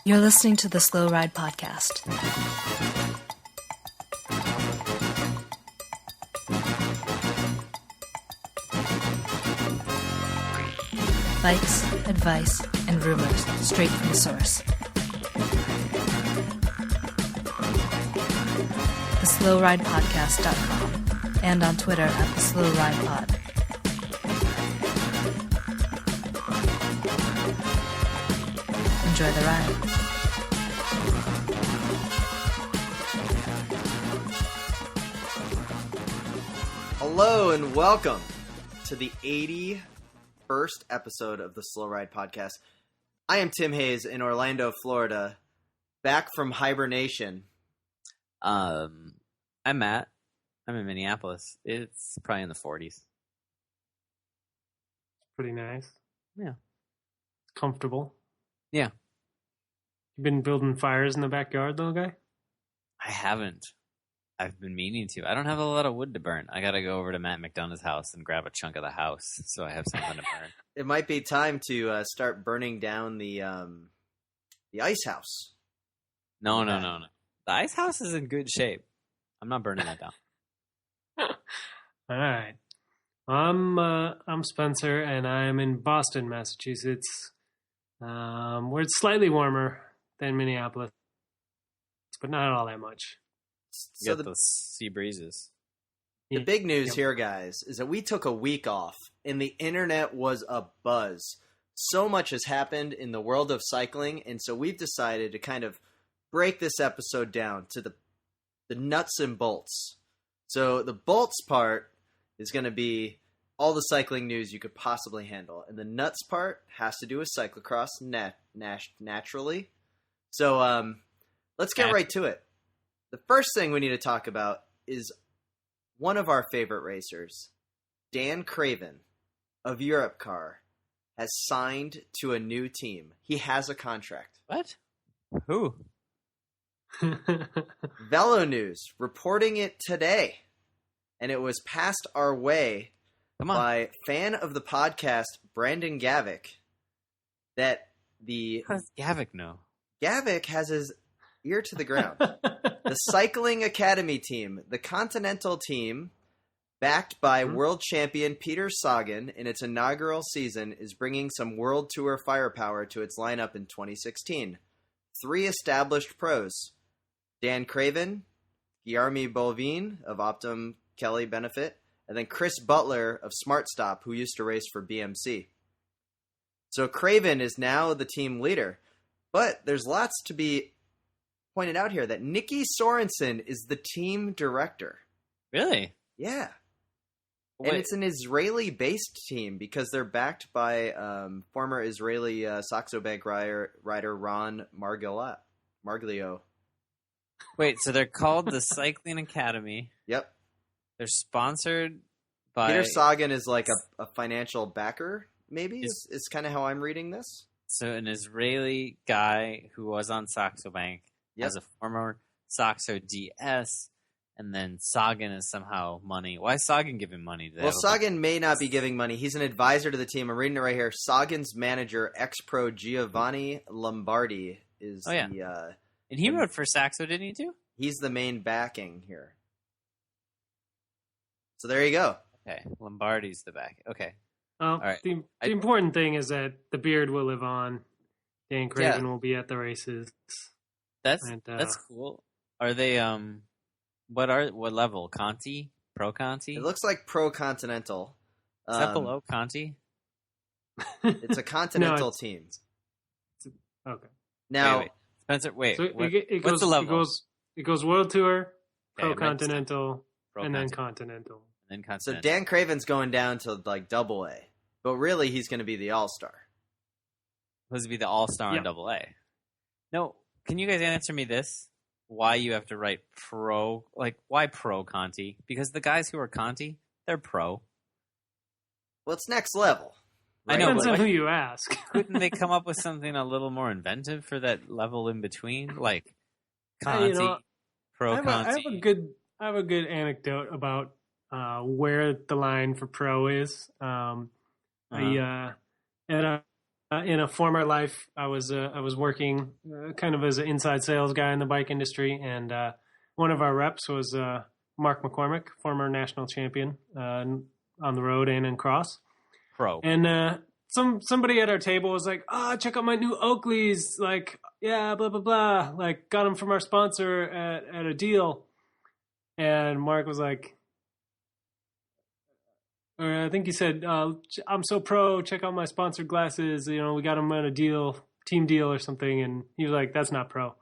You're listening to the Slow Ride Podcast. Bikes, advice, and rumors straight from the source. TheSlowRidePodcast.com and on Twitter at TheSlowRidePod. Enjoy the ride. Hello and welcome to the 81st episode of the Slow Ride Podcast. I am Tim Hayes in Orlando, Florida, back from hibernation. I'm Matt. I'm in Minneapolis. It's probably in the 40s. Pretty nice. Yeah. Comfortable. Yeah. You been building fires in the backyard, little guy? I haven't. I've been meaning to. I don't have a lot of wood to burn. I gotta go over to Matt McDonough's house and grab a chunk of the house so I have something to burn. It might be time to start burning down the ice house. No. The ice house is in good shape. I'm not burning that down. All right. I'm Spencer, and I'm in Boston, Massachusetts, where it's slightly warmer than Minneapolis, but not all that much. You got those sea breezes. The big news here, guys, is that we took a week off, and the internet was abuzz. So much has happened in the world of cycling, and so we've decided to kind of break this episode down to the nuts and bolts. So the bolts part is going to be all the cycling news you could possibly handle, and the nuts part has to do with cyclocross naturally. So let's get right to it. The first thing we need to talk about is one of our favorite racers, Dan Craven of Europe Car, has signed to a new team. He has a contract. What? Who? Velo News reporting it today, and it was passed our way by fan of the podcast Brandon Gavick that How does Gavick know? Gavick has his ear to the ground. The Cycling Academy team, the Continental team, backed by world champion Peter Sagan in its inaugural season, is bringing some World Tour firepower to its lineup in 2016. 3 established pros: Dan Craven, Guillermo Bolvin of Optum Kelly Benefit, and then Chris Butler of Smart Stop, who used to race for BMC. So Craven is now the team leader, but there's lots to be pointed out here that Nicky Sorensen is the team director. Really? Yeah. Wait. And it's an Israeli-based team because they're backed by former Israeli Saxo Bank rider Ron Marglio. Wait, so they're called the Cycling Academy. Yep. They're sponsored by... Peter Sagan is like a financial backer, maybe, is kind of how I'm reading this. So an Israeli guy who was on Saxo Bank as a former Saxo DS, and then Sagan is somehow money. Why is Sagan giving money? Well, Sagan may not be giving money. He's an advisor to the team. I'm reading it right here. Sagan's manager, ex-pro Giovanni Lombardi, is and he rode for Saxo, didn't he, too? He's the main backing here. So there you go. Okay, Lombardi's the back. Okay. All right. The important thing is that the beard will live on. Dan Craven will be at the races. That's cool. Are they what level? Conti? Pro Conti? It looks like Pro Continental. Is that below Conti? It's a Continental team. Okay. Now, wait. Spencer, wait. So what's the level? It goes World Tour, Pro Okay, Continental, and then Continental. And then Continental. So Dan Craven's going down to like Double A, but really he's going to be the All-Star. Supposed to be the All-Star on Double A. No, can you guys answer me this? Why you have to write pro? Like, why pro Conti? Because the guys who are Conti, they're pro. Well, it's next level. Right? I know, Depends on who you ask. Couldn't they come up with something a little more inventive for that level in between? Like, Conti, pro Conti. I have a good anecdote about where the line for pro is. At in a former life, I was working kind of as an inside sales guy in the bike industry, and one of our reps was Mark McCormick, former national champion on the road and in cross. Pro. And somebody at our table was like, check out my new Oakleys. Like, yeah, blah, blah, blah. Like, got them from our sponsor at a deal. And Mark was like, or I think he said, I'm so pro, check out my sponsored glasses. You know, we got them at a deal, team deal or something. And he was like, that's not pro.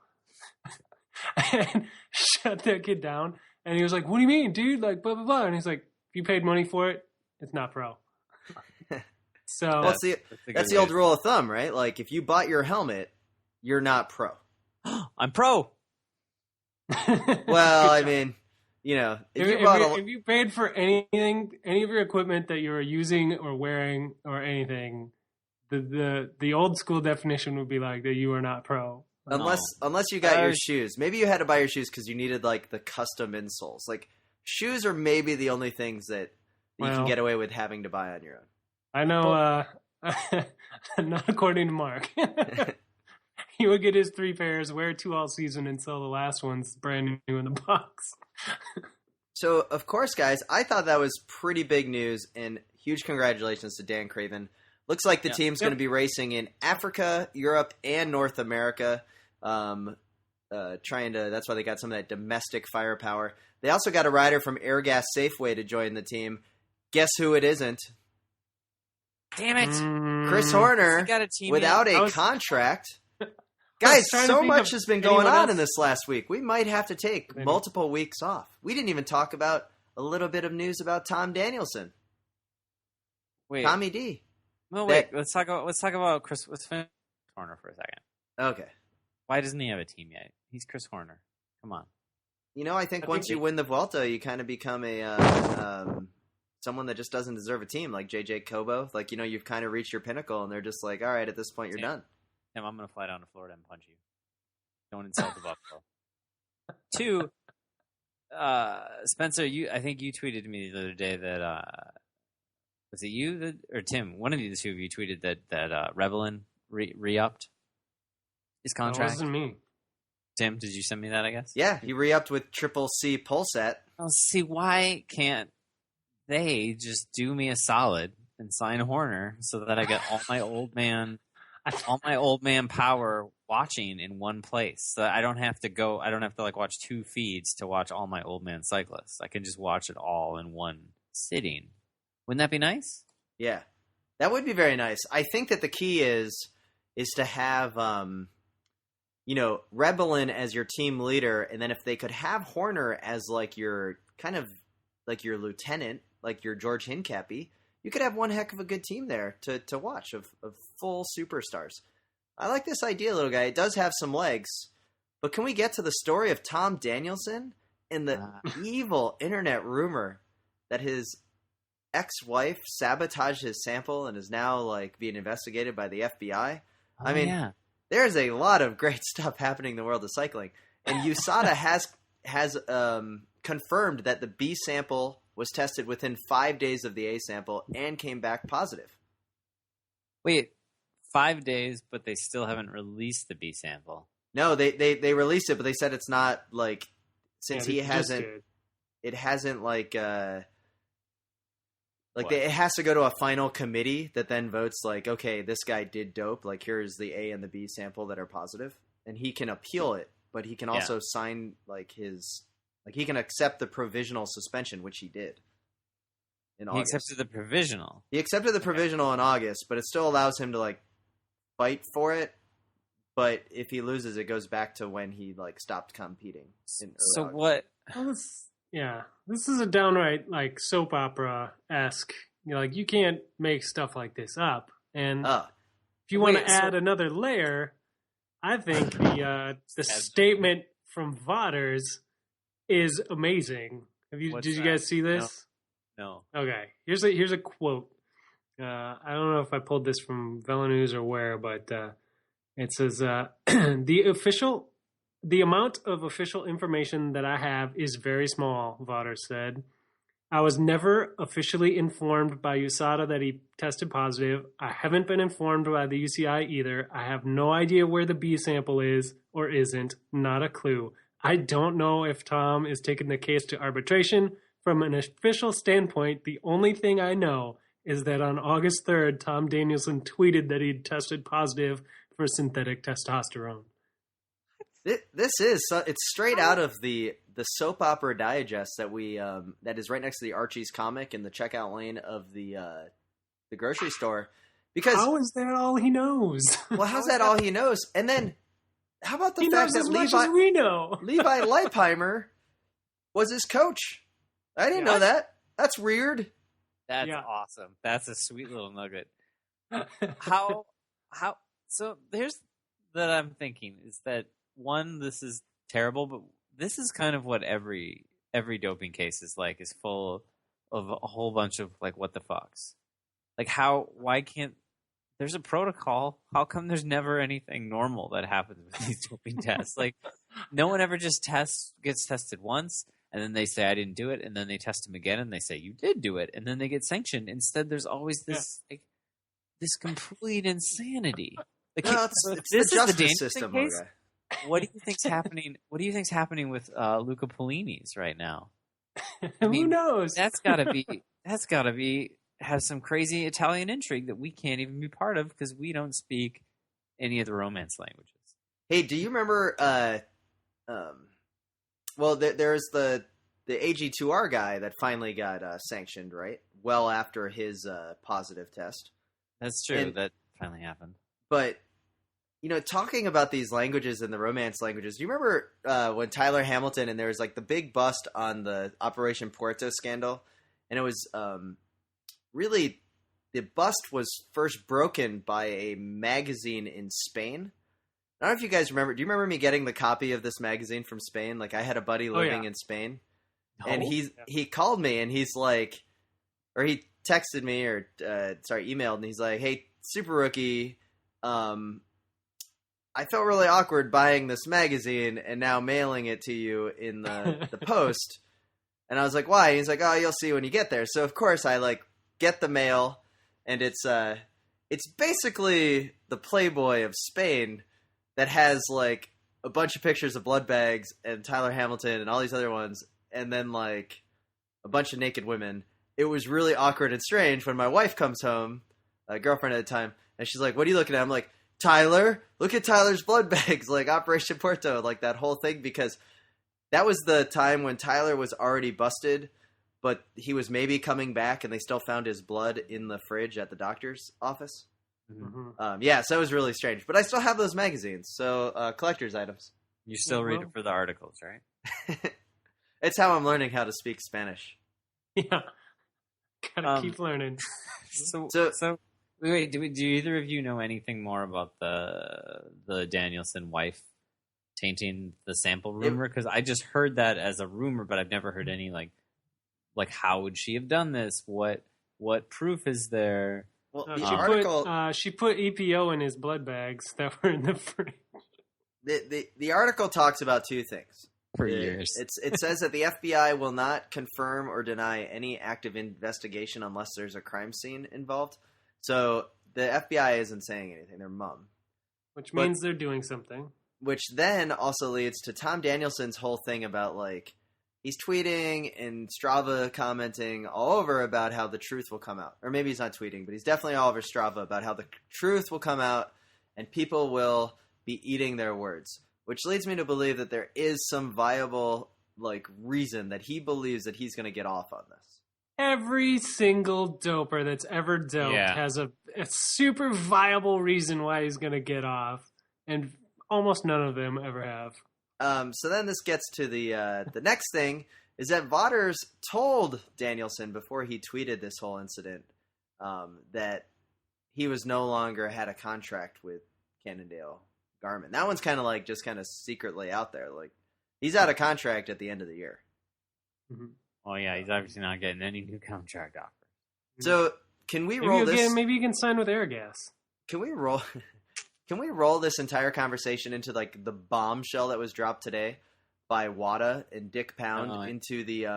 And shut that kid down. And he was like, what do you mean, dude? Like, blah, blah, blah. And he's like, if you paid money for it, it's not pro. So well, that's the old rule of thumb, right? Like, if you bought your helmet, you're not pro. I'm pro. Well, I mean, you know, if you paid for anything, any of your equipment that you're using or wearing or anything, the old school definition would be like that you are not pro. Unless you got your shoes. Maybe you had to buy your shoes because you needed like the custom insoles. Like, shoes are maybe the only things that you can get away with having to buy on your own. I know, not according to Mark. He would get his 3 pairs, wear 2 all season, and sell the last ones brand new in the box. So, of course, guys, I thought that was pretty big news, and huge congratulations to Dan Craven. Looks like the team's going to be racing in Africa, Europe, and North America. That's why they got some of that domestic firepower. They also got a rider from Airgas Safeway to join the team. Guess who it isn't? Damn it. Chris Horner, without a contract. Guys, so much has been going on in this last week. We might have to take multiple weeks off. We didn't even talk about a little bit of news about Tom Danielson. Wait. Tommy D. No, wait. Let's talk about Chris. Let's finish Horner for a second. Okay. Why doesn't he have a team yet? He's Chris Horner. Come on. You know, I think once you win the Vuelta, you kind of become a someone that just doesn't deserve a team, like JJ Cobo. Like, you know, you've kind of reached your pinnacle, and they're just like, all right, at this point, you're done. Tim, I'm going to fly down to Florida and punch you. Don't insult the Buffalo. 2, Spencer, I think you tweeted to me the other day that was it you or Tim? One of the 2 of you tweeted that Rebelin re-upped his contract. That wasn't me. Tim, did you send me that? I guess. Yeah, he re-upped with Triple C Pulsat. Well, see, why can't they just do me a solid and sign Horner so that I get all my old man power watching in one place? So I don't have to like watch 2 feeds to watch all my old man cyclists. I can just watch it all in one sitting. Wouldn't that be nice? Yeah, that would be very nice. I think that the key is to have, Rebelin as your team leader. And then if they could have Horner as like your kind of like your lieutenant, like your George Hincapie, you could have one heck of a good team there to watch of full superstars. I like this idea, little guy. It does have some legs. But can we get to the story of Tom Danielson and the evil internet rumor that his ex-wife sabotaged his sample and is now like being investigated by the FBI? There's a lot of great stuff happening in the world of cycling. And USADA has confirmed that the B sample was tested within 5 days of the A sample and came back positive. Wait, 5 days, but they still haven't released the B sample. No, they released it, but they said it's not like, since he hasn't, it hasn't like it has to go to a final committee that then votes like, okay, this guy did dope. Like, here's the A and the B sample that are positive, and he can appeal it, but he can also sign like he can accept the provisional suspension, which he did in August. He accepted the provisional. He accepted the provisional in August, but it still allows him to like fight for it. But if he loses, it goes back to when he like stopped competing. So what? Well, this is a downright like soap opera-esque. Like, you can't make stuff like this up. And if you want to add another layer, I think the statement from Vaughters is amazing. Did you guys see this? No. Okay. Here's a quote. I don't know if I pulled this from VeloNews or where, but it says the amount of official information that I have is very small, Vaughters said. I was never officially informed by USADA that he tested positive. I haven't been informed by the UCI either. I have no idea where the B sample is or isn't. Not a clue. I don't know if Tom is taking the case to arbitration. From an official standpoint, the only thing I know is that on August 3rd, Tom Danielson tweeted that he'd tested positive for synthetic testosterone. It's straight out of the soap opera digest that we that is right next to the Archie's comic in the checkout lane of the grocery store. Because how is that all he knows? Well, how's that all he knows? And then how about the he fact knows that as much as we know? Levi Leipheimer was his coach? I didn't know that. That's weird. That's awesome. That's a sweet little nugget. How so here's that I'm thinking is that one, this is terrible, but this is kind of what every doping case is like, is full of a whole bunch of like what the fucks. Like why can't there's a protocol? How come there's never anything normal that happens with these doping tests? Like no one ever just gets tested once and then they say I didn't do it, and then they test him again and they say you did do it, and then they get sanctioned. Instead there's always this this complete insanity. Like, no, it's the justice system, case. Okay. What do you think's happening? What do you think's happening with Luca Polini's right now? Who knows? That's gotta be have some crazy Italian intrigue that we can't even be part of because we don't speak any of the Romance languages. Hey, do you remember? Well, there's the AG2R guy that finally got sanctioned, right? Well, after his positive test. That's true. That finally happened. But talking about these languages and the Romance languages, do you remember when Tyler Hamilton and there was like the big bust on the Operation Puerto scandal? And it was really, the bust was first broken by a magazine in Spain. I don't know if you guys remember. Do you remember me getting the copy of this magazine from Spain? Like I had a buddy living in Spain. No. And he called me and he's like, or he texted me or emailed, and he's like, "Hey, Super Rookie, I felt really awkward buying this magazine and now mailing it to you in the post." And I was like, "Why?" He's like, "Oh, you'll see when you get there." So of course I like get the mail, and it's basically the Playboy of Spain that has like a bunch of pictures of blood bags and Tyler Hamilton and all these other ones, and then like a bunch of naked women. It was really awkward and strange when my wife comes home, a girlfriend at the time, and she's like, "What are you looking at?" I'm like, "Tyler, look at Tyler's blood bags," like Operation Puerto, like that whole thing, because that was the time when Tyler was already busted, but he was maybe coming back and they still found his blood in the fridge at the doctor's office. Mm-hmm. So it was really strange, but I still have those magazines, so collector's items. You still read it for the articles, right? It's how I'm learning how to speak Spanish. Yeah. Gotta keep learning. So wait, do either of you know anything more about the Danielson wife tainting the sample rumor? Because I just heard that as a rumor, but I've never heard any like how would she have done this? What proof is there? Well, she put EPO in his blood bags that were in the fridge. The article talks about two things. For years. It says that the FBI will not confirm or deny any active investigation unless there's a crime scene involved. So the FBI isn't saying anything. They're mum. Which means they're doing something. Which then also leads to Tom Danielson's whole thing about like he's tweeting and Strava commenting all over about how the truth will come out. Or maybe he's not tweeting, but he's definitely all over Strava about how the truth will come out and people will be eating their words. Which leads me to believe that there is some viable like reason that he believes that he's going to get off on this. Every single doper that's ever doped has a super viable reason why he's going to get off, and almost none of them ever have. So then this gets to the next thing is that Vaughters told Danielson before he tweeted this whole incident that he was no longer had a contract with Cannondale Garmin. That one's kind of just secretly out there. Like he's out of contract at the end of the year. Mm-hmm. Oh yeah, he's obviously not getting any new contract offers. So can we roll this? Maybe you can sign with Airgas. Can we roll? Can we roll this entire conversation into like the bombshell that was dropped today? by WADA and Dick Pound into the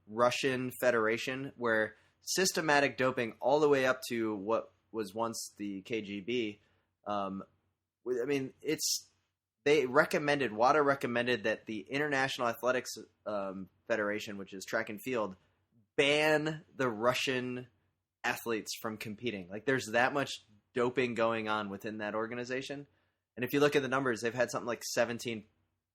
Russian Federation, where systematic doping all the way up to what was once the KGB. WADA recommended that the International Athletics Federation, which is track and field, ban the Russian athletes from competing. Like, there's that much doping going on within that organization. And if you look at the numbers, they've had something like 17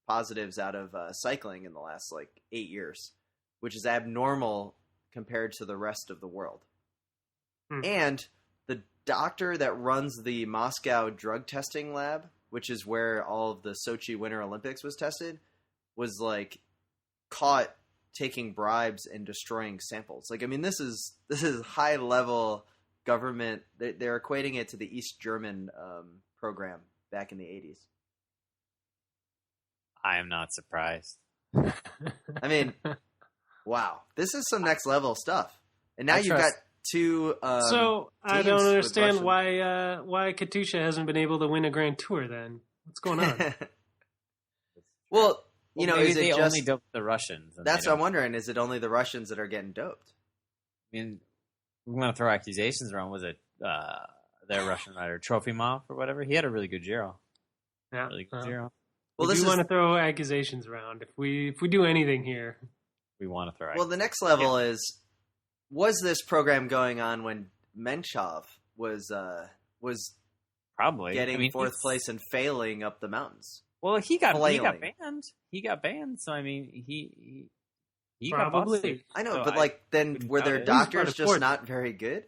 positives out of cycling in the last 8 years, which is abnormal compared to the rest of the world. And the doctor that runs the Moscow drug testing lab, which is where all of the Sochi Winter Olympics was tested, was caught taking bribes and destroying samples. This is high level government. They're equating it to the East German program back in the 80s. I am not surprised. Wow, this is some next level stuff. And now you've got two. So I don't understand why Katusha hasn't been able to win a Grand Tour. Then what's going on? Well, maybe is it they just only doped the Russians? That's what I'm wondering. Is it only the Russians that are getting doped? We want to throw accusations around. Was it their Russian rider Trofimov or whatever? He had a really good Giro. Yeah, really good Giro. Well, we want to throw accusations around. If we do anything here, we want to throw. Well, the next level is: was this program going on when Menchov was probably getting fourth place and failing up the mountains? Well, he got banned. He got banned. So he probably got busted. I know, but then were their doctors just not very good?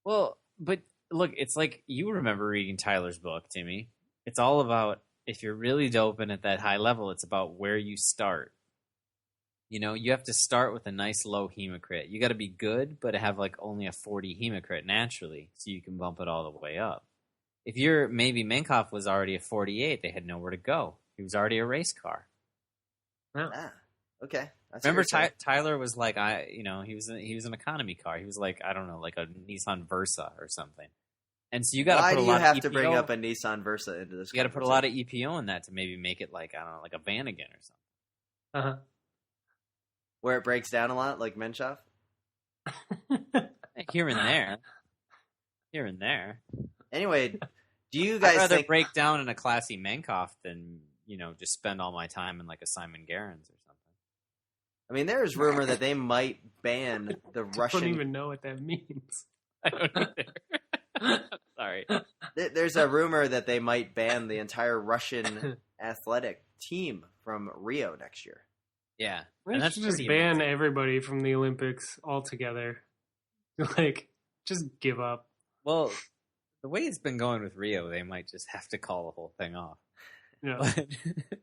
Well, but look, it's like you remember reading Tyler's book, Timmy. It's all about, if you're really doping at that high level, it's about where you start. You have to start with a nice low hemocrit. You got to be good, but have only a 40 hemocrit naturally, so you can bump it all the way up. If maybe Menkov was already a 48, they had nowhere to go. He was already a race car. Okay. Remember, Tyler was he was an economy car. He was I don't know, a Nissan Versa or something. And so you got to put a lot of EPO. Why do you have to bring up a Nissan Versa into this? You got to put a lot of EPO in that to maybe make it I don't know, a Vanagon or something. Where it breaks down a lot, like Menchov? Here and there. Anyway, do you guys I'd rather think... break down in a classy Menkov than, just spend all my time in a Simon Gerrans or something. There's rumor that they might ban the Russian... I don't even know what that means. I don't either. Sorry. There's a rumor that they might ban the entire Russian athletic team from Rio next year. Yeah. We should just ban everybody from the Olympics altogether. Just give up. Well, the way it's been going with Rio, they might just have to call the whole thing off. Yeah. But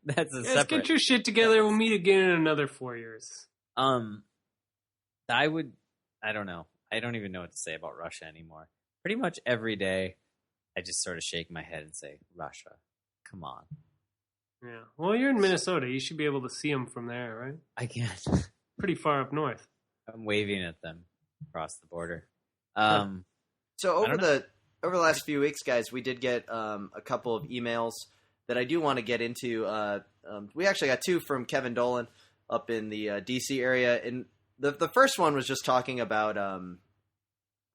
that's a separate... Let's get your shit together. We'll meet again in another 4 years. I don't know. I don't even know what to say about Russia anymore. Pretty much every day, I just sort of shake my head and say, Russia, come on. Yeah. Well, you're in Minnesota. You should be able to see them from there, right? I can't. Pretty far up north. I'm waving at them across the border. So over the last few weeks, guys, we did get a couple of emails that I do want to get into. We actually got two from Kevin Dolan up in the D.C. area. And the first one was just talking about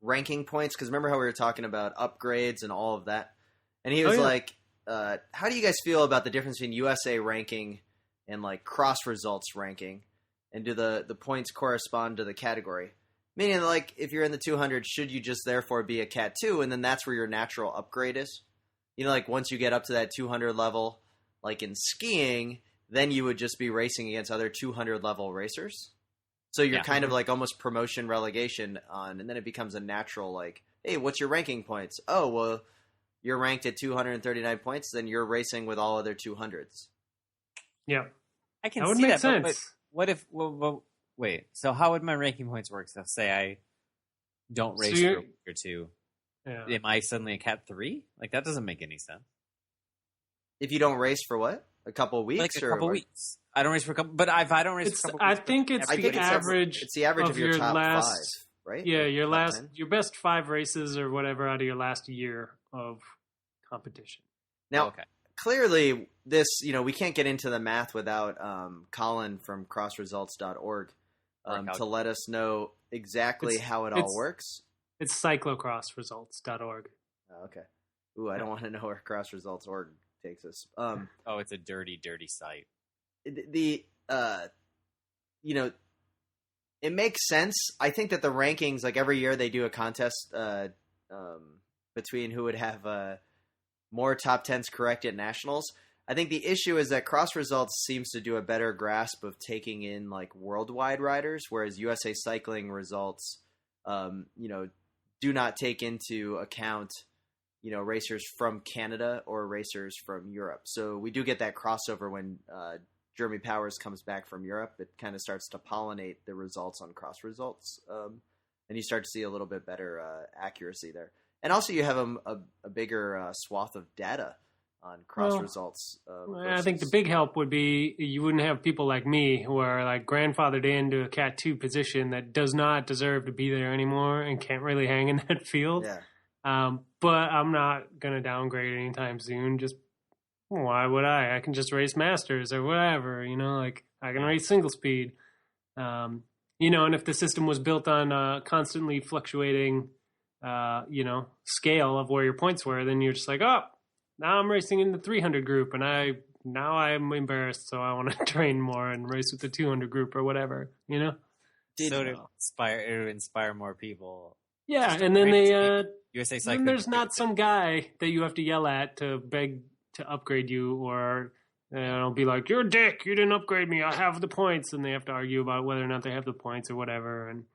ranking points, because remember how we were talking about upgrades and all of that? And he was how do you guys feel about the difference between USA ranking and cross results ranking? And do the points correspond to the category? Meaning, if you're in the 200, should you just therefore be a Cat 2, and then that's where your natural upgrade is? Once you get up to that 200 level, in skiing, then you would just be racing against other 200 level racers. So you're kind of almost promotion relegation on, and then it becomes a natural hey, what's your ranking points? Oh, well, you're ranked at 239 points, then you're racing with all other 200s. Yeah. I can that would see make that, sense. But what if, wait, so how would my ranking points work? So say I don't race for a week or two. Yeah. Am I suddenly a Cat 3? That doesn't make any sense. If you don't race for what? A couple of weeks? A couple weeks. I don't race for a couple, but if I don't race for a couple I weeks. think it's the average. It's the average of your top last, 5, right? Yeah, your best 5 races or whatever out of your last year of competition. Now, clearly this, we can't get into the math without Colin from crossresults.org to let us know exactly how it all works. It's cyclocrossresults.org. Oh, okay. Ooh, I don't want to know where crossresults.org takes us. It's a dirty, dirty site. It makes sense. I think that the rankings, like every year they do a contest between who would have more top 10s correct at nationals. I think the issue is that Cross Results seems to do a better grasp of taking in like worldwide riders, whereas USA Cycling results, do not take into account, racers from Canada or racers from Europe. So we do get that crossover when Jeremy Powers comes back from Europe. It kind of starts to pollinate the results on Cross Results, and you start to see a little bit better accuracy there. And also you have a bigger swath of data on Cross Results. I think the big help would be you wouldn't have people like me who are like grandfathered into a Cat 2 position that does not deserve to be there anymore and can't really hang in that field. Yeah. But I'm not going to downgrade anytime soon. Just why would I? I can just race Masters or whatever, like I can race single speed. And if the system was built on a constantly fluctuating, scale of where your points were, then you're just like, oh, now I'm racing in the 300 group and I'm embarrassed. So I want to train more and race with the 200 group or whatever, to inspire more people. Yeah. And then USA Cycling. then there's not some guy that you have to yell at to beg to upgrade you or, be like, you're a dick. You didn't upgrade me. I have the points. And they have to argue about whether or not they have the points or whatever. And,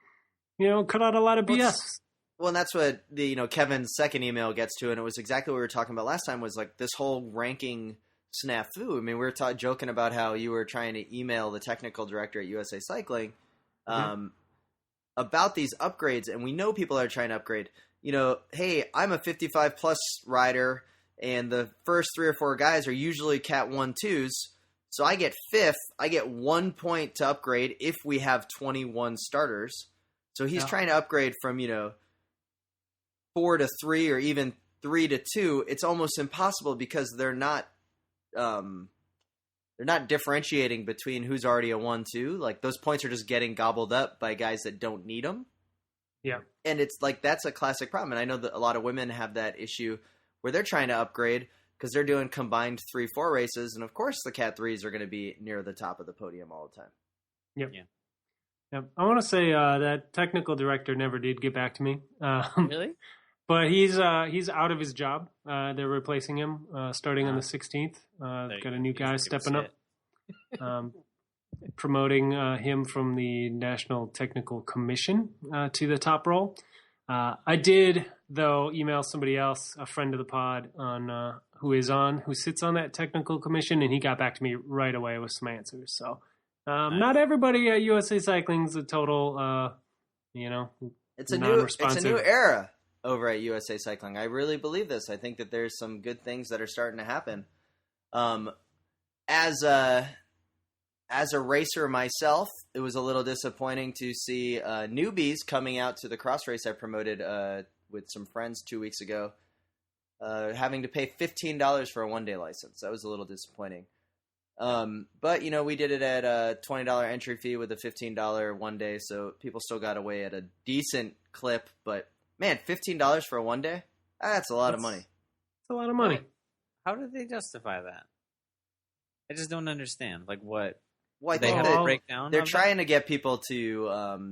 cut out a lot of BS. Well, and that's what Kevin's second email gets to, and it was exactly what we were talking about last time. Was like this whole ranking snafu. I mean, we were joking about how you were trying to email the technical director at USA Cycling about these upgrades, and we know people are trying to upgrade. Hey, I'm a 55 plus rider, and the first 3 or 4 guys are usually Cat 1-2s, so I get 5th. I get 1 point to upgrade if we have 21 starters. So he's trying to upgrade from 4 to 3 or even 3 to 2, it's almost impossible because they're not differentiating between who's already a 1-2. Like those points are just getting gobbled up by guys that don't need them. Yeah. And it's like, that's a classic problem. And I know that a lot of women have that issue where they're trying to upgrade because they're doing combined 3-4 races. And of course the Cat 3s are going to be near the top of the podium all the time. Yep. Yeah. Yep. I want to say that technical director never did get back to me. Really? But he's out of his job. They're replacing him starting on the 16th. Got a new guy stepping up, promoting him from the National Technical Commission to the top role. I did, though, email somebody else, a friend of the pod, who sits on that technical commission, and he got back to me right away with some answers. So not everybody at USA Cycling is a total, it's a new era over at USA Cycling. I really believe this. I think that there's some good things that are starting to happen. As a racer myself, it was a little disappointing to see newbies coming out to the cross race I promoted with some friends 2 weeks ago, having to pay $15 for a one-day license. That was a little disappointing. But, we did it at a $20 entry fee with a $15 one day, so people still got away at a decent clip, but man, $15 for a one day? That's a lot of money. It's a lot of money. How did they justify that? I just don't understand. Like what? Well, I they think have that a breakdown. They're trying to get people to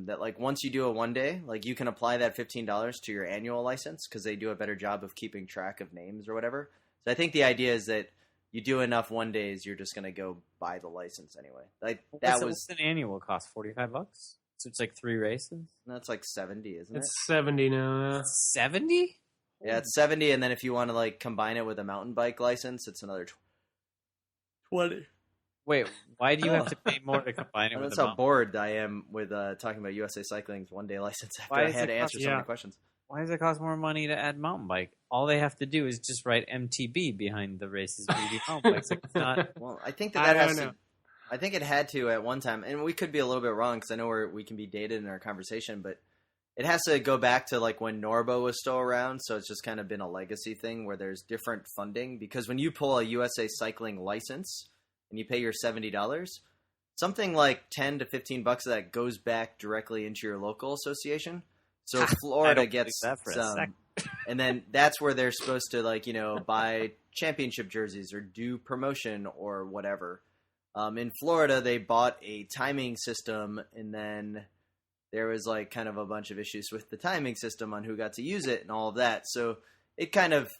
that like once you do a one day, like you can apply that $15 to your annual license because they do a better job of keeping track of names or whatever. So I think the idea is that you do enough one days, you're just going to go buy the license anyway. Like what's an annual cost? $45? So it's like 3 races? No, it's like 70, isn't it? It's 70 now. 70? Yeah, it's 70, and then if you want to like combine it with a mountain bike license, it's another 20. Wait, why do you have to pay more to combine it with That's how bored I am with talking about USA Cycling's one-day license after I had to answer so many questions. Why does it cost more money to add mountain bike? All they have to do is just write MTB behind the races where you do mountain bikes. Like, it's not... Well, I think that has to... I think it had to at one time, and we could be a little bit wrong because I know we can be dated in our conversation, but it has to go back to like when Norbo was still around, so it's just kind of been a legacy thing where there's different funding. Because when you pull a USA Cycling license and you pay your $70, something like $10 to $15 of that goes back directly into your local association. So Florida gets some, and then that's where they're supposed to like, buy championship jerseys or do promotion or whatever. In Florida, they bought a timing system, and then there was like kind of a bunch of issues with the timing system on who got to use it and all of that. So it kind of,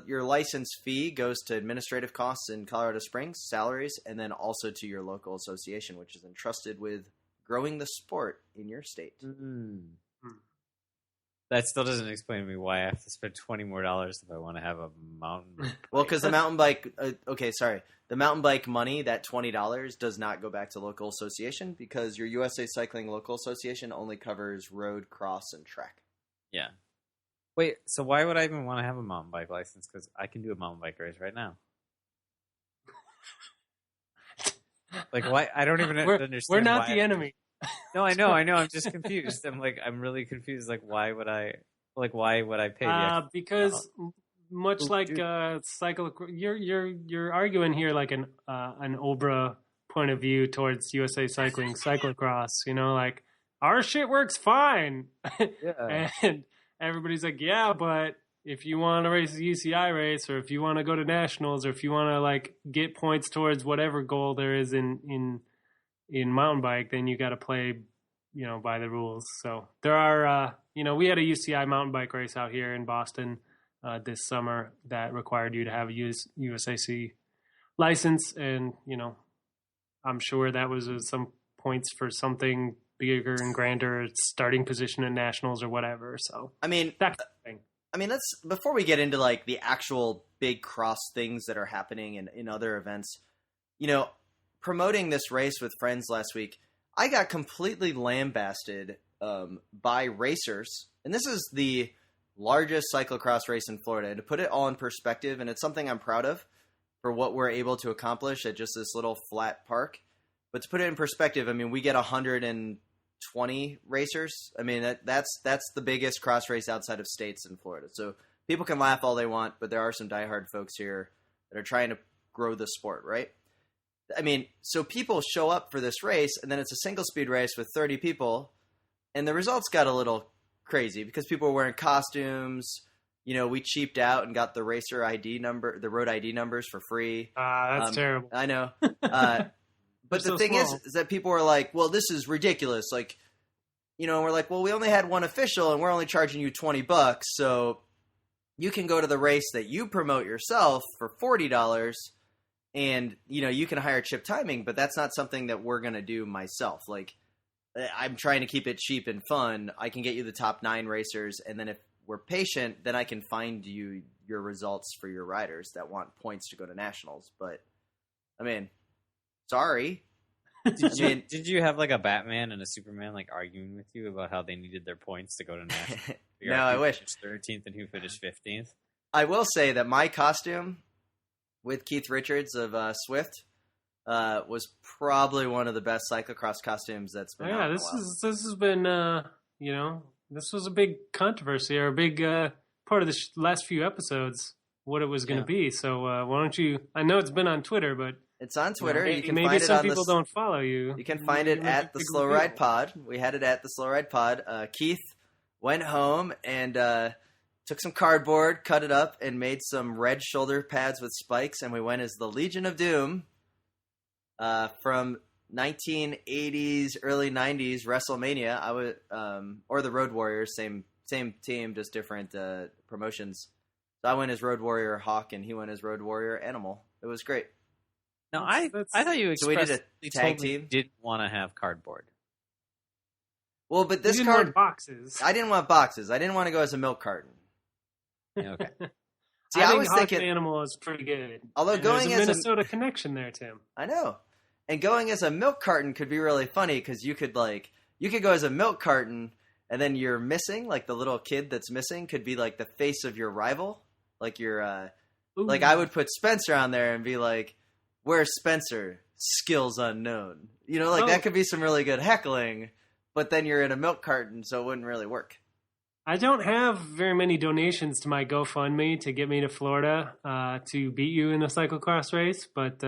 your license fee goes to administrative costs in Colorado Springs, salaries, and then also to your local association, which is entrusted with growing the sport in your state. Mm-hmm. That still doesn't explain to me why I have to spend $20 more if I want to have a mountain bike. Well, because the mountain bike, the mountain bike money, that $20 does not go back to local association because your USA Cycling local association only covers road, cross, and track. Yeah. Wait, so why would I even want to have a mountain bike license? Because I can do a mountain bike race right now. Like, why? I don't even understand. We're not the enemy. No, I know. I'm just confused. I'm really confused. Like, why would I pay? Because much like you're arguing here like an Obra point of view towards USA Cycling cyclocross. Like our shit works fine, Yeah. And everybody's like, yeah, but if you want to race a UCI race, or if you want to go to nationals, or if you want to like get points towards whatever goal there is in mountain bike, then you got to play, by the rules. So there are, we had a UCI mountain bike race out here in Boston this summer that required you to have a USAC license. And, I'm sure that was some points for something bigger and grander, starting position in nationals or whatever. So, I mean, that kind of thing. let's, before we get into like the actual big cross things that are happening in other events, promoting this race with friends last week, I got completely lambasted by racers. And this is the largest cyclocross race in Florida. And to put it all in perspective, and it's something I'm proud of for what we're able to accomplish at just this little flat park. But to put it in perspective, we get 120 racers. That's the biggest cross race outside of states in Florida. So people can laugh all they want, but there are some diehard folks here that are trying to grow the sport, right? So people show up for this race, and then it's a single speed race with 30 people, and the results got a little crazy because people were wearing costumes. We cheaped out and got the racer ID number, the road ID numbers for free. That's terrible. I know. But the thing is that people were like, well, this is ridiculous. Like, and we're like, well, we only had one official and we're only charging you $20. So you can go to the race that you promote yourself for $40. And, you can hire Chip Timing, but that's not something that we're going to do myself. Like, I'm trying to keep it cheap and fun. I can get you the top 9 racers. And then if we're patient, then I can find you your results for your riders that want points to go to nationals. But, sorry. Did you have like a Batman and a Superman like arguing with you about how they needed their points to go to nationals? No, I wish. 13th and who finished 15th? I will say that my costume with Keith Richards of Swift was probably one of the best cyclocross costumes that's been out in a while. This has been this was a big controversy, or a big part of the last few episodes, what it was going to be. So why don't you, I know it's been on Twitter, but it's on Twitter. You can maybe find some it on people don't follow you. You can find it at the Slow Ride Pod. We had it at the Slow Ride Pod. Keith went home and took some cardboard, cut it up, and made some red shoulder pads with spikes, and we went as the Legion of Doom from 1980s, early 90s WrestleMania. I would, or the Road Warriors, same team, just different promotions. So I went as Road Warrior Hawk, and he went as Road Warrior Animal. It was great. No, I thought you expressed so we did a tag team. Didn't want to have cardboard. Well, but this want boxes. I didn't want boxes. I didn't want to go as a milk carton. Okay. See, I was think thinking Animal is pretty good. Although going there's a as Minnesota connection there, Tim. I know, and going as a milk carton could be really funny because you could go as a milk carton, and then you're missing, like the little kid that's missing could be like the face of your rival, like your like I would put Spencer on there and be like, "Where's Spencer? Skills unknown." That could be some really good heckling. but then you're in a milk carton, so it wouldn't really work. I don't have very many donations to my GoFundMe to get me to Florida to beat you in a cyclocross race, but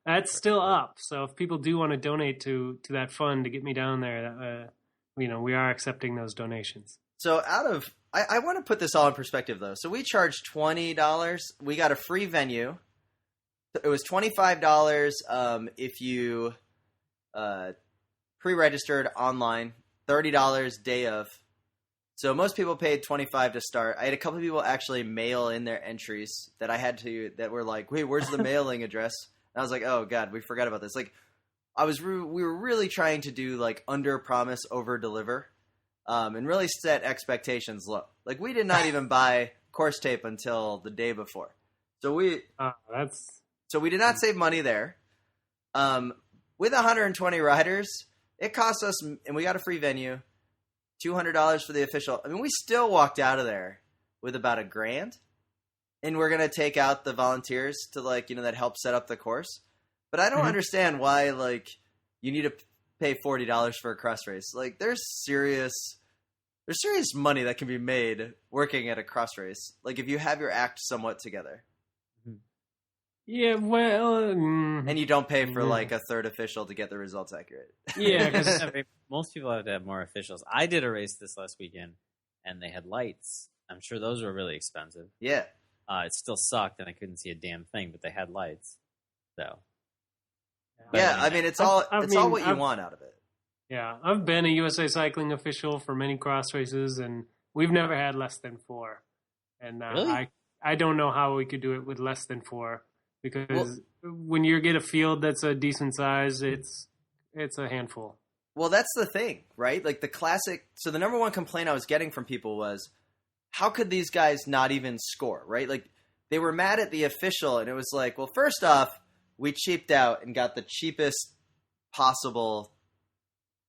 that's still up. So if people do want to donate to that fund to get me down there, we are accepting those donations. So I want to put this all in perspective, though. So we charged $20. We got a free venue. It was $25 if you pre-registered online, $30 day of. So most people paid $25 to start. I had a couple of people actually mail in their entries that were like, wait, where's the mailing address? And I was like, oh God, we forgot about this. Like, we were really trying to do like under promise, over deliver, and really set expectations low. Like, we did not even buy course tape until the day before. So we did not save money there. With 120 riders, it cost us, and we got a free venue, $200 for the official. I mean, we still walked out of there with about $1,000, and we're going to take out the volunteers to that help set up the course. But I don't understand why, you need to pay $40 for a cross race. Like, there's serious money that can be made working at a cross race. Like, if you have your act somewhat together. Yeah, well... and you don't pay for, a third official to get the results accurate. Yeah, because most people have to have more officials. I did a race this last weekend, and they had lights. I'm sure those were really expensive. Yeah. It still sucked, and I couldn't see a damn thing, but they had lights. So... yeah, I mean, it's all what you want out of it. Yeah, I've been a USA Cycling official for many cross races, and we've never had less than 4. And really? I don't know how we could do it with less than 4, because when you get a field that's a decent size, it's a handful. Well, that's the thing, right? Like, so the number one complaint I was getting from people was, how could these guys not even score, right? Like, they were mad at the official, and it was like, well, first off, we cheaped out and got the cheapest possible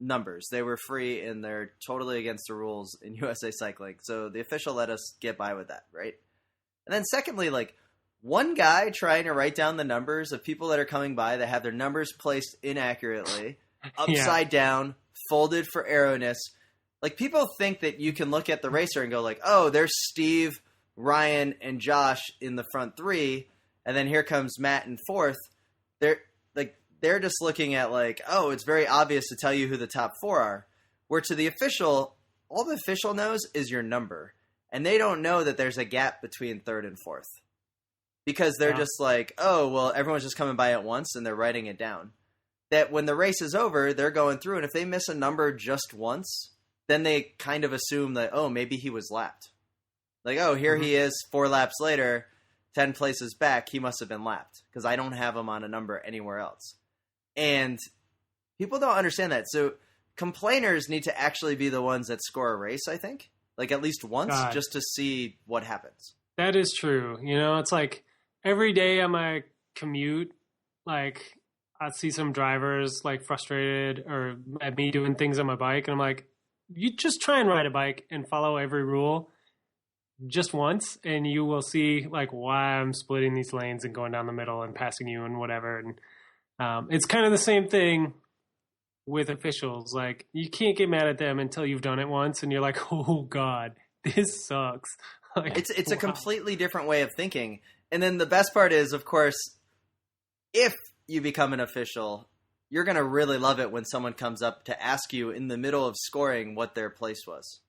numbers. They were free, and they're totally against the rules in USA Cycling. So the official let us get by with that, right? And then secondly, one guy trying to write down the numbers of people that are coming by that have their numbers placed inaccurately, upside down, folded for arrowness. Like, people think that you can look at the racer and go oh, there's Steve, Ryan, and Josh in the front 3, and then here comes Matt in 4th. They're just looking at oh, it's very obvious to tell you who the top 4 are. Where to the official, all the official knows is your number. And they don't know that there's a gap between 3rd and 4th. Because they're just oh, well, everyone's just coming by at once and they're writing it down. That when the race is over, they're going through, and if they miss a number just once, then they kind of assume that, oh, maybe he was lapped. Oh, here he is 4 laps later, 10 places back, he must have been lapped. Because I don't have him on a number anywhere else. And people don't understand that. So complainers need to actually be the ones that score a race, I think. At least once, just to see what happens. That is true. It's every day on my commute, I see some drivers frustrated or at me doing things on my bike. And I'm like, you just try and ride a bike and follow every rule just once, and you will see why I'm splitting these lanes and going down the middle and passing you and whatever. And it's kind of the same thing with officials. You can't get mad at them until you've done it once, and you're like, oh God, this sucks. It's a completely different way of thinking. And then the best part is, of course, if you become an official, you're going to really love it when someone comes up to ask you in the middle of scoring what their place was.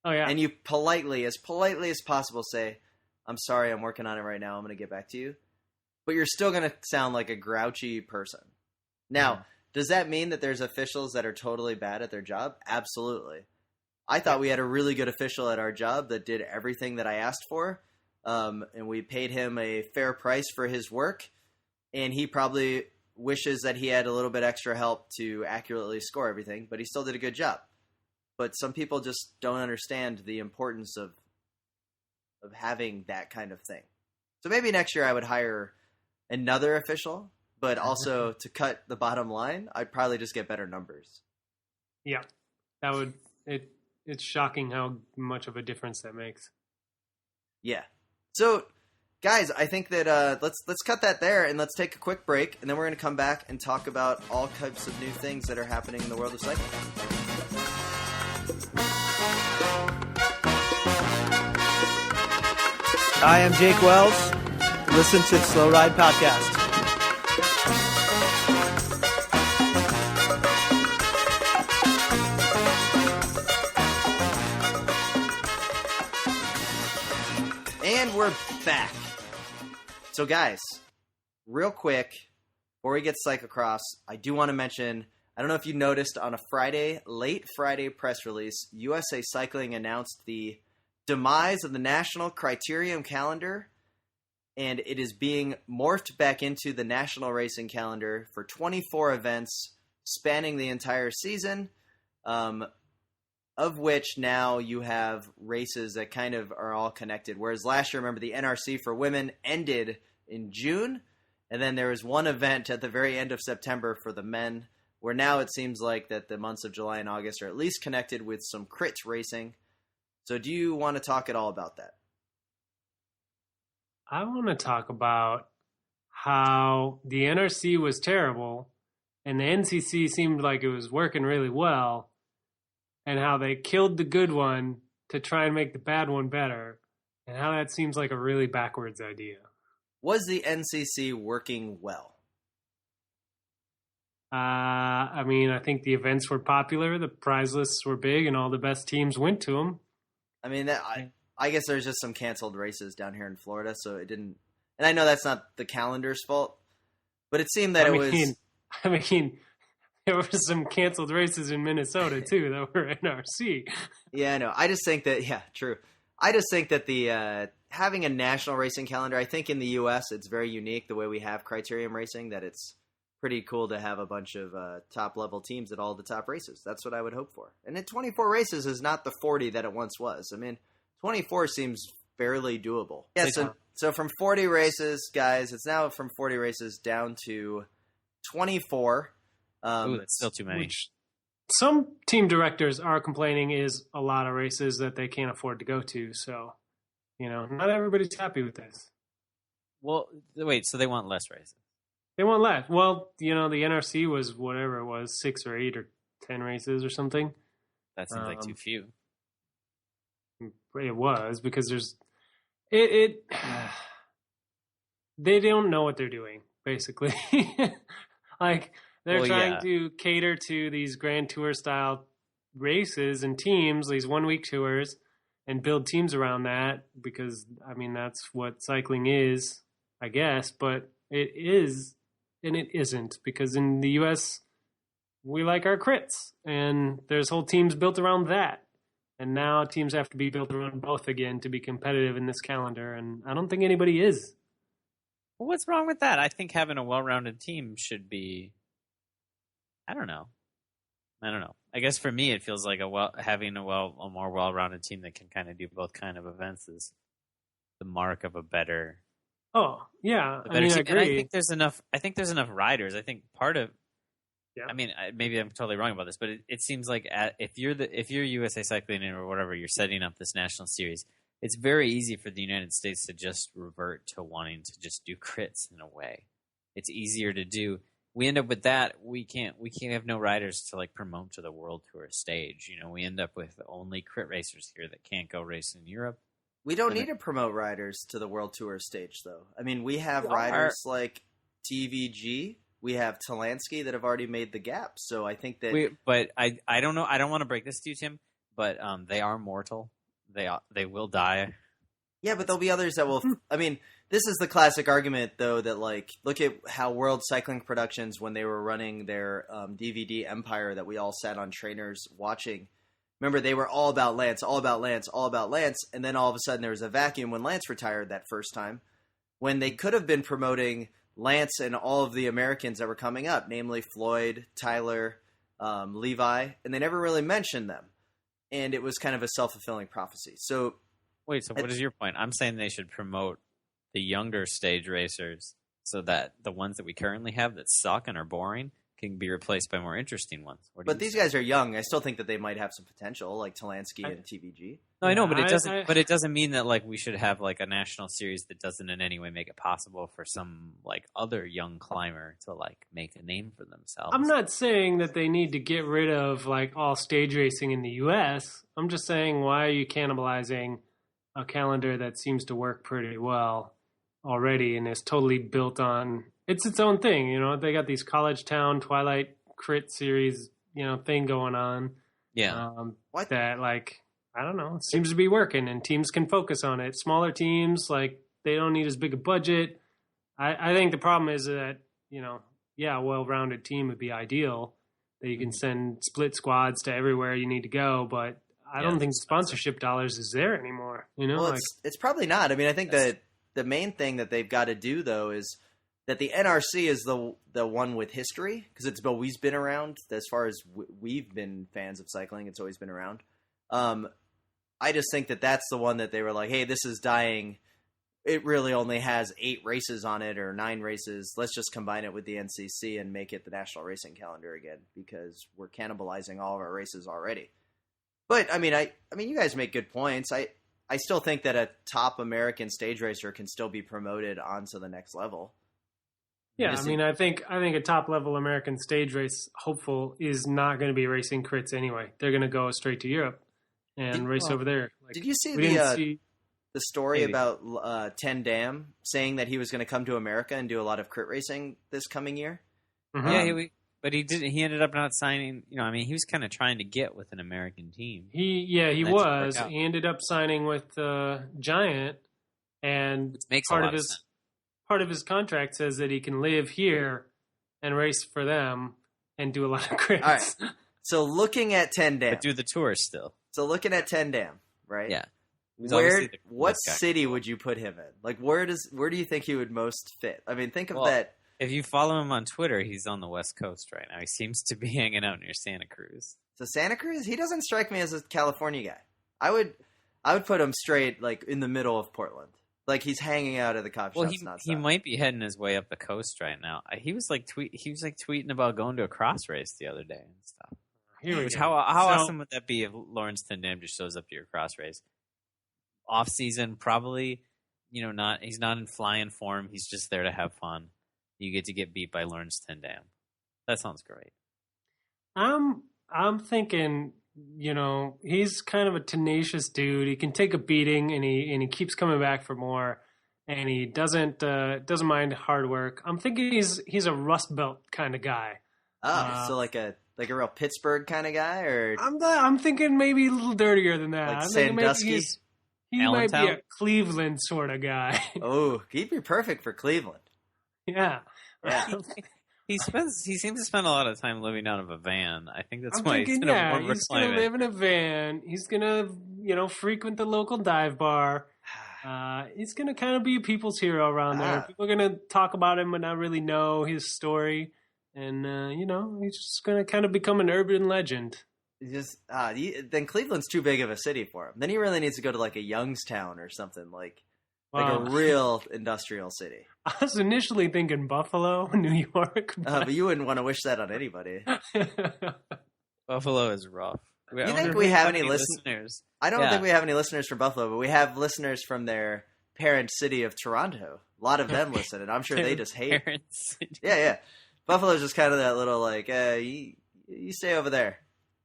Oh, yeah. And you politely as possible say, I'm sorry, I'm working on it right now, I'm going to get back to you. But you're still going to sound like a grouchy person. Now, does that mean that there's officials that are totally bad at their job? Absolutely. I thought we had a really good official at our job that did everything that I asked for. And we paid him a fair price for his work. And he probably wishes that he had a little bit extra help to accurately score everything. But he still did a good job. But some people just don't understand the importance of having that kind of thing. So maybe next year I would hire another official, but also to cut the bottom line, I'd probably just get better numbers. Yeah, that would it's shocking how much of a difference that makes. Yeah. So, guys, I think that let's cut that there and let's take a quick break, and then we're going to come back and talk about all types of new things that are happening in the world of cycling. Hi, I'm Jake Wells. Listen to the Slow Ride Podcast. And we're back. So guys, real quick, before we get to cyclocross, I do want to mention, I don't know if you noticed on a late Friday press release, USA Cycling announced the demise of the National Criterium calendar, and it is being morphed back into the National Racing Calendar for 24 events spanning the entire season, of which now you have races that kind of are all connected. Whereas last year, remember, the NRC for women ended in June, and then there was one event at the very end of September for the men, where now it seems like that the months of July and August are at least connected with some crit racing. So do you want to talk at all about that? I want to talk about how the NRC was terrible and the NCC seemed like it was working really well, and how they killed the good one to try and make the bad one better, and how that seems like a really backwards idea. Was the NCC working well? I mean, I think the events were popular, the prize lists were big, and all the best teams went to them. I mean, I guess there's just some canceled races down here in Florida, so it didn't. And I know that's not the calendar's fault, but it seemed that was. I mean, there were some canceled races in Minnesota too that were NRC. Yeah, I know. I just think that true. I just think that the having a national racing calendar, I think in the U.S. it's very unique the way we have criterium racing. That it's pretty cool to have a bunch of top level teams at all the top races. That's what I would hope for. And 24 races is not the 40 that it once was. I mean, 24 seems fairly doable. Yeah, so from 40 races, guys, it's now from 40 races down to 24. Ooh, that's still too many. Which some team directors are complaining is a lot of races that they can't afford to go to. So, not everybody's happy with this. Well, wait, so they want less races? They want less. Well, the NRC was whatever it was, 6 or 8 or 10 races or something. That seems like too few. It was because there's it. They don't know what they're doing, basically. Like they're trying to cater to these Grand Tour style races and teams, these 1 week tours, and build teams around that. Because I mean that's what cycling is, I guess. But it is. And it isn't, because in the U.S., we like our crits, and there's whole teams built around that. And now teams have to be built around both again to be competitive in this calendar, and I don't think anybody is. Well, what's wrong with that? I think having a well-rounded team should be... I don't know. I guess for me, it feels like having a more well-rounded team that can kind of do both kind of events is the mark of a better... Oh, yeah. I agree. And I think there's enough. I think there's enough riders. I think part of. Yeah. I mean, maybe I'm totally wrong about this, but it seems like if you're USA Cycling or whatever, you're setting up this national series. It's very easy for the United States to just revert to wanting to just do crits in a way. It's easier to do. We end up with that. We can't have no riders to like promote to the World Tour stage. We end up with only crit racers here that can't go race in Europe. We don't need to promote riders to the World Tour stage, though. I mean, we have riders like TVG. We have Talansky that have already made the gap. So I think that... But I don't know. I don't want to break this to you, Tim, but they are mortal. They will die. Yeah, but there'll be others that will... I mean, this is the classic argument, though, that, like, look at how World Cycling Productions, when they were running their DVD empire that we all sat on trainers watching... Remember, they were all about Lance, all about Lance, all about Lance, and then all of a sudden there was a vacuum when Lance retired that first time, when they could have been promoting Lance and all of the Americans that were coming up, namely Floyd, Tyler, Levi, and they never really mentioned them. And it was kind of a self-fulfilling prophecy. So, wait, so what is your point? I'm saying they should promote the younger stage racers so that the ones that we currently have that suck and are boring can be replaced by more interesting ones. But these guys are young. I still think that they might have some potential, like Talansky and TVG. No, I know, but it doesn't. I- But it doesn't mean that like we should have like a national series that doesn't in any way make it possible for some like other young climber to like make a name for themselves. I'm not saying that they need to get rid of like all stage racing in the U.S. I'm just saying, why are you cannibalizing a calendar that seems to work pretty well already and is totally built on it's its own thing? You know, they got these College Town Twilight Crit series, you know, thing going on. Yeah. What? That like, I don't know, it seems to be working and teams can focus on it. Smaller teams, like, they don't need as big a budget. I think the problem is that, you know, yeah, a well-rounded team would be ideal, that you can send split squads to everywhere you need to go, but I don't think sponsorship dollars is there anymore. You know, Well, like, it's probably not. I mean, I think that the main thing that they've got to do, though, is that the NRC is the one with history, because it's always been around. As far as we've been fans of cycling, it's always been around. I just think that that's the one that they were like, hey, this is dying. It really only has 8 races on it or 9 races. Let's just combine it with the NCC and make it the National Racing Calendar again, because we're cannibalizing all of our races already. But I mean, you guys make good points. I still think that a top American stage racer can still be promoted onto the next level. yeah, I mean, I think a top level American stage race hopeful is not going to be racing crits anyway. They're going to go straight to Europe and race over there. Like, Did you see we didn't see the story about Ten Dam saying that he was going to come to America and do a lot of crit racing this coming year? Yeah, but he didn't. He ended up not signing. You know, I mean, he was kind of trying to get with an American team. He That was. didn't work out. He ended up signing with Giant, and Makes part a of lot of his sense. part of his contract says that he can live here and race for them and do a lot of crits. All right. So looking at Ten Dam, But do the tour still. so looking at Ten Dam, right? Yeah. He's obviously the What coolest guy. city would you put him in? Like, where do you think he would most fit? I mean, think of Well, that. If you follow him on Twitter, he's on the West Coast right now. He seems to be hanging out near Santa Cruz. So Santa Cruz, he doesn't strike me as a California guy. I would put him straight like in the middle of Portland. Like he's hanging out at the coffee Well, shops. he might be heading his way up the coast right now. He was like tweeting about going to a cross race the other day and stuff. Here we Which go. how So- awesome would that be if Lawrence Tendam just shows up to your cross race? Off season, probably, you know, he's not in flying form. He's just there to have fun. You get to get beat by Lawrence Tendam. That sounds great. I'm thinking, you know, he's kind of a tenacious dude. He can take a beating, and he keeps coming back for more, and he doesn't mind hard work. I'm thinking he's a Rust Belt kind of guy. so like a real Pittsburgh kind of guy, or I'm thinking maybe a little dirtier than that. Like I'm thinking maybe Sandusky? he might be a Allentown? Cleveland sort of guy. oh, he'd be perfect for Cleveland. Yeah. Yeah. He seems to spend a lot of time living out of a van. I think that's I'm why thinking, he's in a yeah, warmer he's going to climate. live in a van. He's going to, you know, frequent the local dive bar. He's going to kind of be a people's hero around there. People are going to talk about him but not really know his story. And, you know, he's just going to kind of become an urban legend. Then Cleveland's too big of a city for him. Then he really needs to go to like a Youngstown or something like Wow. a real industrial city. I was initially thinking Buffalo, New York. But you wouldn't want to wish that on anybody. Buffalo is rough. You think we have any listeners? I don't Yeah. think we have any listeners from Buffalo, but we have listeners from their parent city of Toronto. A lot of them listen, and I'm sure they just hate. Parents. Yeah. Buffalo's just kind of that little like, you stay over there.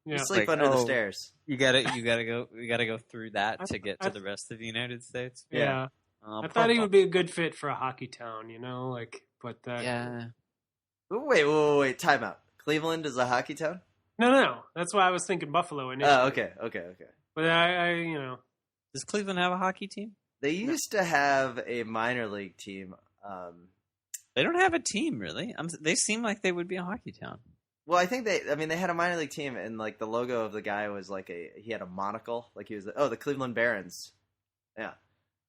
Yeah. You sleep Like, under the oh. stairs. You gotta go through that to get to the rest of the United States. Yeah. I thought he would be a good fit for a hockey town, you know, like, but Yeah. Wait, time out. Cleveland is a hockey town? No, that's why I was thinking Buffalo initially. Oh, okay. But I, you know, Does Cleveland have a hockey team? They used to have a minor league team. They don't have a team, really. They seem like they would be a hockey town. Well, I think they had a minor league team, and like the logo of the guy was like he had a monocle, like he was the Cleveland Barons. Yeah.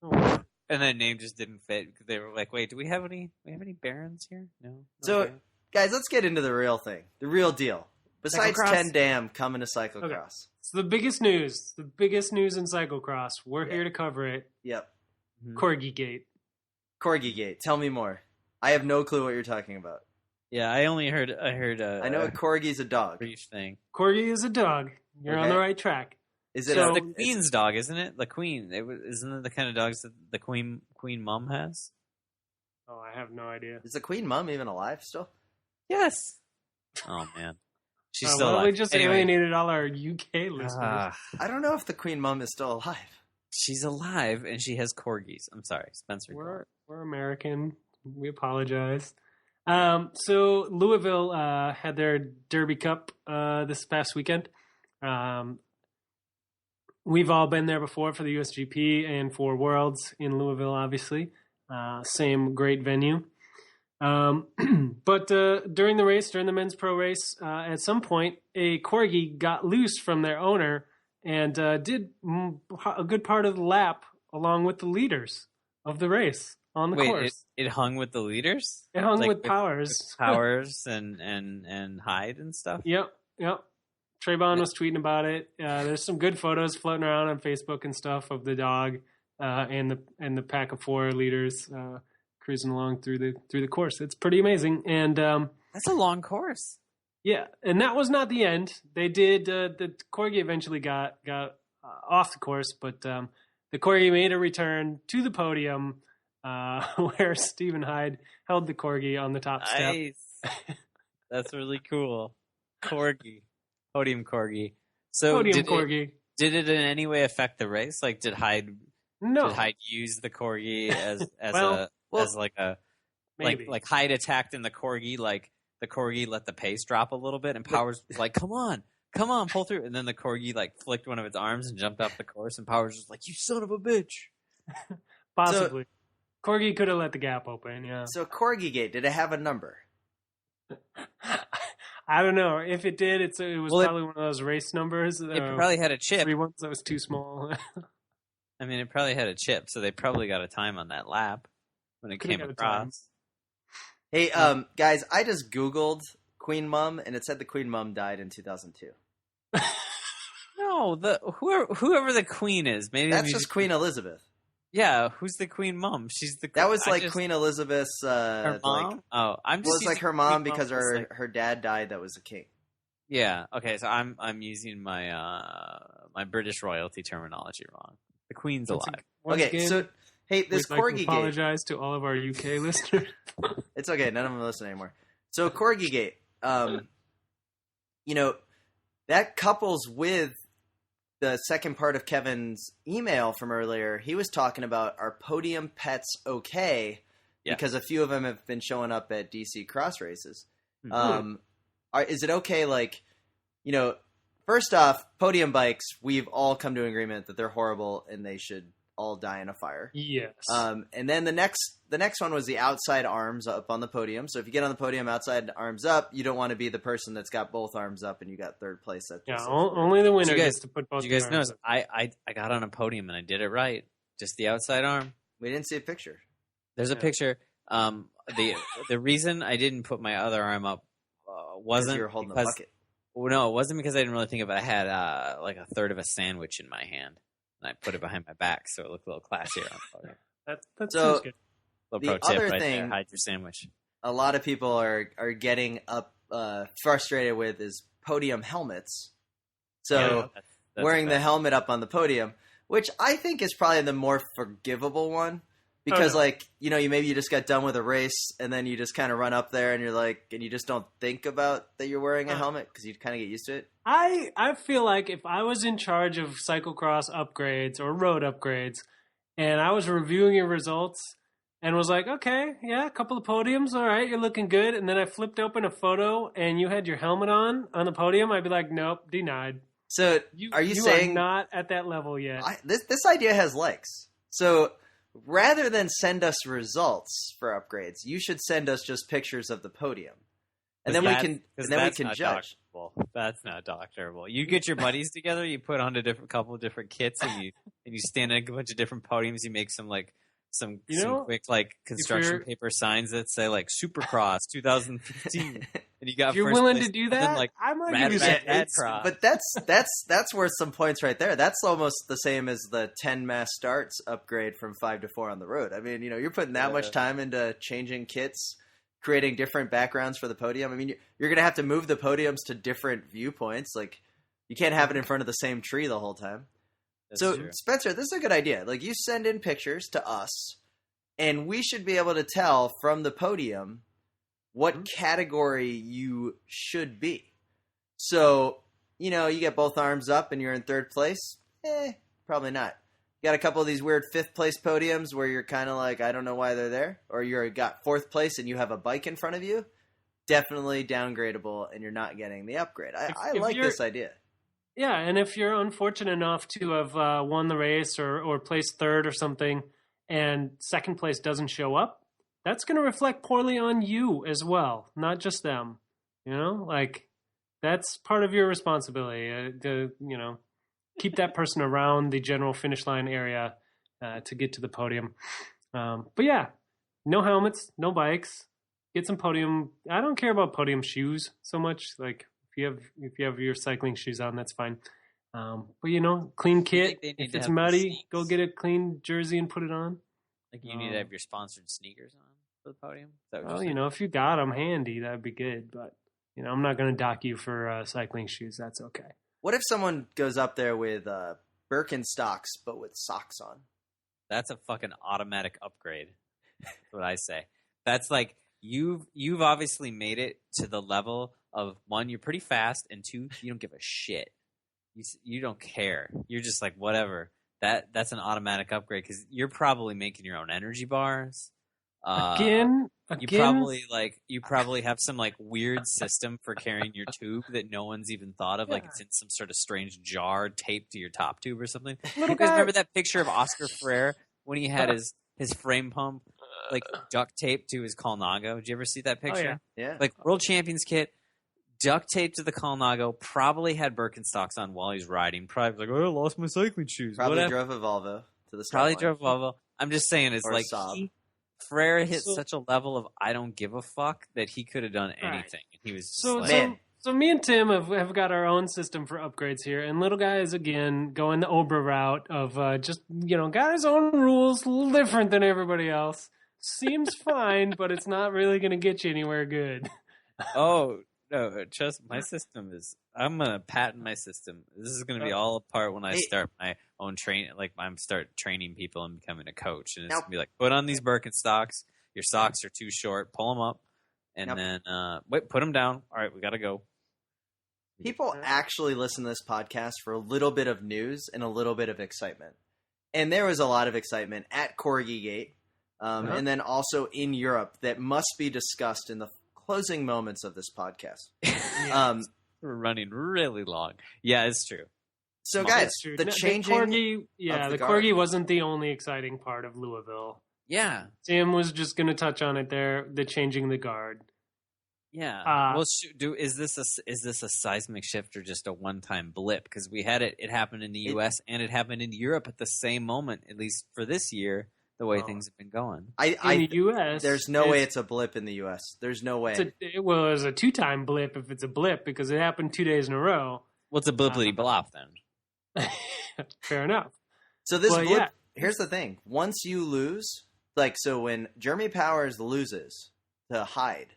And that name just didn't fit because they were like, "Wait, do we have any Barons here?" No. So, Okay. guys, let's get into the real thing, the real deal. Besides Cyclocross? 10 Dam coming to cyclocross. Okay. It's the biggest news in cyclocross. We're here to cover it. Yep. Corgi Gate. Corgi Gate. Tell me more. I have no clue what you're talking about. Yeah, I heard. I know a corgi's a dog. brief thing. Corgi is a dog. You're on Okay. the right track. Is it So- the queen's dog, isn't it? The queen. Isn't it the kind of dogs that the queen mom has? Oh, I have no idea. is the queen mom even alive still? Yes. Oh man, she's still Well, alive. we just Anyway, alienated all our UK listeners. I don't know if the queen mom is still alive. she's alive and she has corgis. I'm sorry, Spencer. We're American. We apologize. So Louisville had their Derby Cup this past weekend. We've all been there before for the USGP and for Worlds in Louisville, obviously. Same great venue. But during the men's pro race, at some point, a Corgi got loose from their owner and did a good part of the lap along with the leaders of the race on the course. It hung with the leaders? It hung Like with Powers. with Powers and Hyde and stuff? Yep. Trayvon was tweeting about it. There's some good photos floating around on Facebook and stuff of the dog and the pack of 4 leaders cruising along through the course. It's pretty amazing. And That's a long course. yeah, and that was not the end. They did the Corgi eventually got off the course, but the Corgi made a return to the podium where Stephen Hyde held the Corgi on the top step. Nice. That's really cool. Corgi. Podium Corgi. So Podium Corgi. Did it in any way affect the race? Like, did Hyde use the Corgi as Maybe. like Hyde attacked in the Corgi, like the Corgi let the pace drop a little bit, and Powers was like, come on, pull through. And then the Corgi like flicked one of its arms and jumped off the course, and Powers was like, you son of a bitch. Possibly. Corgi could have let the gap open, yeah. So Corgi Gate, did it have a number? I don't know. If it did, it was probably one of those race numbers. It probably had a chip. 3 ones that was too small. I mean, it probably had a chip, so they probably got a time on that lap when it Could've came got a time. across. Hey, guys, I just Googled Queen Mum, and it said the Queen Mum died in 2002. No, whoever the queen is, maybe That's just Queen Elizabeth. Yeah, who's the queen mom? She's the. That was like Queen Elizabeth's. Her mom. I'm just. Well, it's like her mom because her her dad died. That was a king. Yeah. Okay. So I'm using my my British royalty terminology wrong. The queen's alive. Okay. So hey, this Corgi Gate. Apologize to all of our UK listeners. It's okay. None of them listen anymore. So Corgi Gate. That couples with the second part of Kevin's email from earlier. He was talking about our podium pets okay because a few of them have been showing up at DC cross races. Mm-hmm. Is it okay? Like, first off, podium bikes, we've all come to an agreement that they're horrible and they should all die in a fire. Yes. And then the next one was the outside arms up on the podium. So if you get on the podium outside arms up, you don't want to be the person that's got both arms up and you got third place. Only the winner gets to put both. Did you guys arms notice? up. I got on a podium and I did it right. Just the outside arm. We didn't see a picture. There's a picture. The reason I didn't put my other arm up wasn't you were holding because, the bucket. Well, no, it wasn't because I didn't really think of it. I had like a third of a sandwich in my hand. And I put it behind my back so it looked a little classier on the podium. That So, sounds good. Little the pro tip other right thing- there. Hide your sandwich. A lot of people are getting up frustrated with is podium helmets. So That's wearing a the fact. helmet up on the podium, which I think is probably the more forgivable one. Because, maybe you just got done with a race, and then you just kind of run up there, and you're like, and you just don't think about that you're wearing a helmet, because you kind of get used to it. I feel like if I was in charge of cyclocross upgrades or road upgrades, and I was reviewing your results, and was like, okay, yeah, a couple of podiums, all right, you're looking good, and then I flipped open a photo, and you had your helmet on the podium, I'd be like, nope, denied. So, are you saying... are not at that level yet. This idea has legs. So... rather than send us results for upgrades, you should send us just pictures of the podium, and then we can judge. That's not doctorable. You get your buddies together, you put on a couple of different kits, and you stand at a bunch of different podiums. You make some quick construction paper signs that say like Supercross 2015, and you got. If you're first willing place, to do and then, that, like, I might Rad give you Rad some. Cross. But that's worth some points right there. That's almost the same as the 10 mass starts upgrade from 5 to 4 on the road. I mean, you're putting that much time into changing kits, creating different backgrounds for the podium. I mean, you're going to have to move the podiums to different viewpoints. Like, You can't have it in front of the same tree the whole time. That's So, true. Spencer, this is a good idea. Like, you send in pictures to us, and we should be able to tell from the podium what category you should be. So, you get both arms up and you're in third place? Probably not. You got a couple of these weird fifth place podiums where you're kind of like, I don't know why they're there. Or you're got fourth place and you have a bike in front of you. Definitely downgradable, and you're not getting the upgrade. I like this idea. Yeah, and if you're unfortunate enough to have won the race or placed third or something, and second place doesn't show up, that's going to reflect poorly on you as well, not just them. Like, that's part of your responsibility to, keep that person around the general finish line area to get to the podium. But yeah, no helmets, no bikes. Get some podium. I don't care about podium shoes so much. Like, if you have your cycling shoes on, that's fine. But clean kit. If it's muddy, go get a clean jersey and put it on. Like, you need to have your sponsored sneakers on for the podium. Is that what Well, you're saying? if you got them handy, that'd be good. But I'm not going to dock you for cycling shoes. That's okay. What if someone goes up there with Birkenstocks, but with socks on? That's a fucking automatic upgrade. That's what I say. That's like, you've obviously made it to the level of, one, you're pretty fast, and two, you don't give a shit. You don't care. You're just like, whatever. That's an automatic upgrade because you're probably making your own energy bars. Again, You probably have some like weird system for carrying your tube that no one's even thought of. Yeah. Like, it's in some sort of strange jar taped to your top tube or something. You guys remember that picture of Oscar Freire when he had his frame pump like duct taped to his Colnago? Did you ever see that picture? Oh, yeah. Like, world champions kit, duct taped to the Colnago, probably had Birkenstocks on while he's riding. Probably like, I lost my cycling shoes. Probably drove a Volvo to the start Probably line. drove a Volvo. I'm just saying, it's Or like Frere hit such a level of I don't give a fuck that he could have done anything. Right. He was just So me and Tim have got our own system for upgrades here, and little guy is again going the Obra route of just got his own rules, a little different than everybody else. Seems fine, but it's not really going to get you anywhere good. Oh no! Trust my system is. I'm gonna patent my system. This is gonna be all apart when I start my own training. Like, I'm start training people and becoming a coach, and it's gonna be like, put on these Birkenstocks. Your socks are too short. Pull them up, and then put them down. All right, we gotta go. People actually listen to this podcast for a little bit of news and a little bit of excitement, and there was a lot of excitement at Corgi Gate, and then also in Europe that must be discussed in the closing moments of this podcast. We're running really long. Yeah, it's true. So, guys, the changing the Corgi wasn't the only exciting part of Louisville. Yeah. Tim was just going to touch on it there, the changing the guard. Yeah. Is this a seismic shift or just a one-time blip? Because we had it happened in the U.S. and it happened in Europe at the same moment, at least for this year, the way things have been going. In the U.S., there's no way it's a blip in the U.S. There's no way. It was a two-time blip if it's a blip because it happened 2 days in a row. Well, it's a blippity-blop then. Fair enough. So this blip, here's the thing. Once you lose, so when Jeremy Powers loses to Hyde,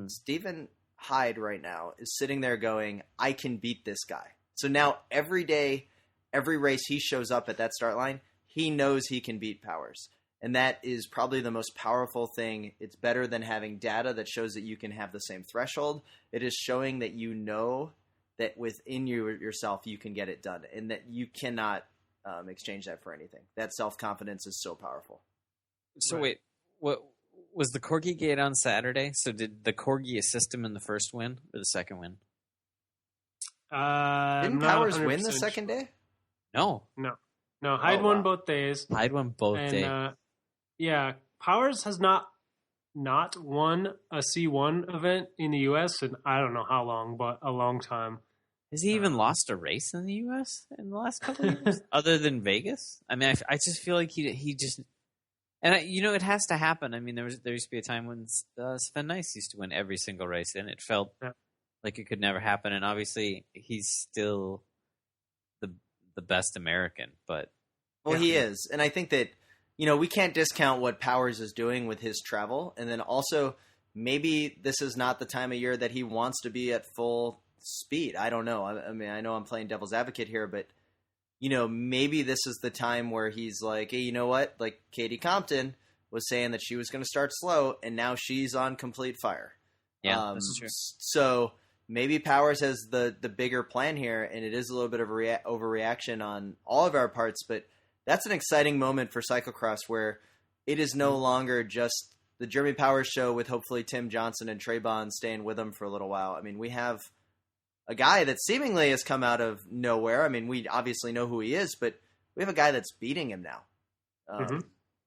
Stephen Hyde right now is sitting there going, I can beat this guy. So now every day, every race he shows up at that start line, he knows he can beat Powers. And that is probably the most powerful thing. It's better than having data that shows that you can have the same threshold. It is showing that you know that within yourself you can get it done and that you cannot exchange that for anything. That self-confidence is so powerful. So wait, what was the Corgi Gate on Saturday? So did the Corgi assist him in the first win or the second win? Didn't Powers win the second day? No. Hyde won both days. Hyde won both days. Powers has not won a C1 event in the U.S. in I don't know how long, but a long time. Has he even lost a race in the U.S. in the last couple of years, other than Vegas? I mean, I just feel like he just, and it has to happen. I mean, there used to be a time when Sven Nys used to win every single race, and it felt like it could never happen. And obviously, he's still the best American, but he is, and I think that we can't discount what Powers is doing with his travel, and then also maybe this is not the time of year that he wants to be at full speed. I don't know. I mean, I know I'm playing devil's advocate here, but maybe this is the time where he's like, hey, you know what? Like Katie Compton was saying that she was going to start slow, and now she's on complete fire. Yeah, that's true. So maybe Powers has the bigger plan here, and it is a little bit of a overreaction on all of our parts, but that's an exciting moment for cyclocross where it is no longer just the Jeremy Powers show with hopefully Tim Johnson and Trayvon staying with him for a little while. I mean, we have a guy that seemingly has come out of nowhere. I mean, we obviously know who he is, but we have a guy that's beating him now,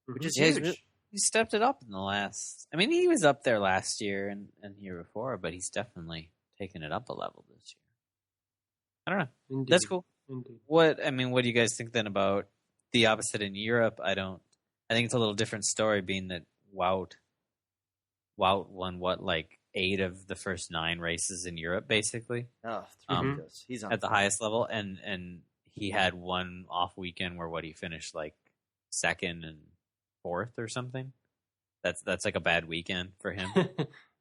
which is huge. He stepped it up in the last. I mean, he was up there last year and the year before, but he's definitely taken it up a level this year. I don't know. Indeed. That's cool. Indeed. What do you guys think then about the opposite in Europe? I think it's a little different story, being that Wout won like 8 of the first 9 races in Europe, basically. Oh, it's he's on at the highest level, and he had one off weekend where he finished like 2nd and 4th or something. That's like a bad weekend for him. Yeah,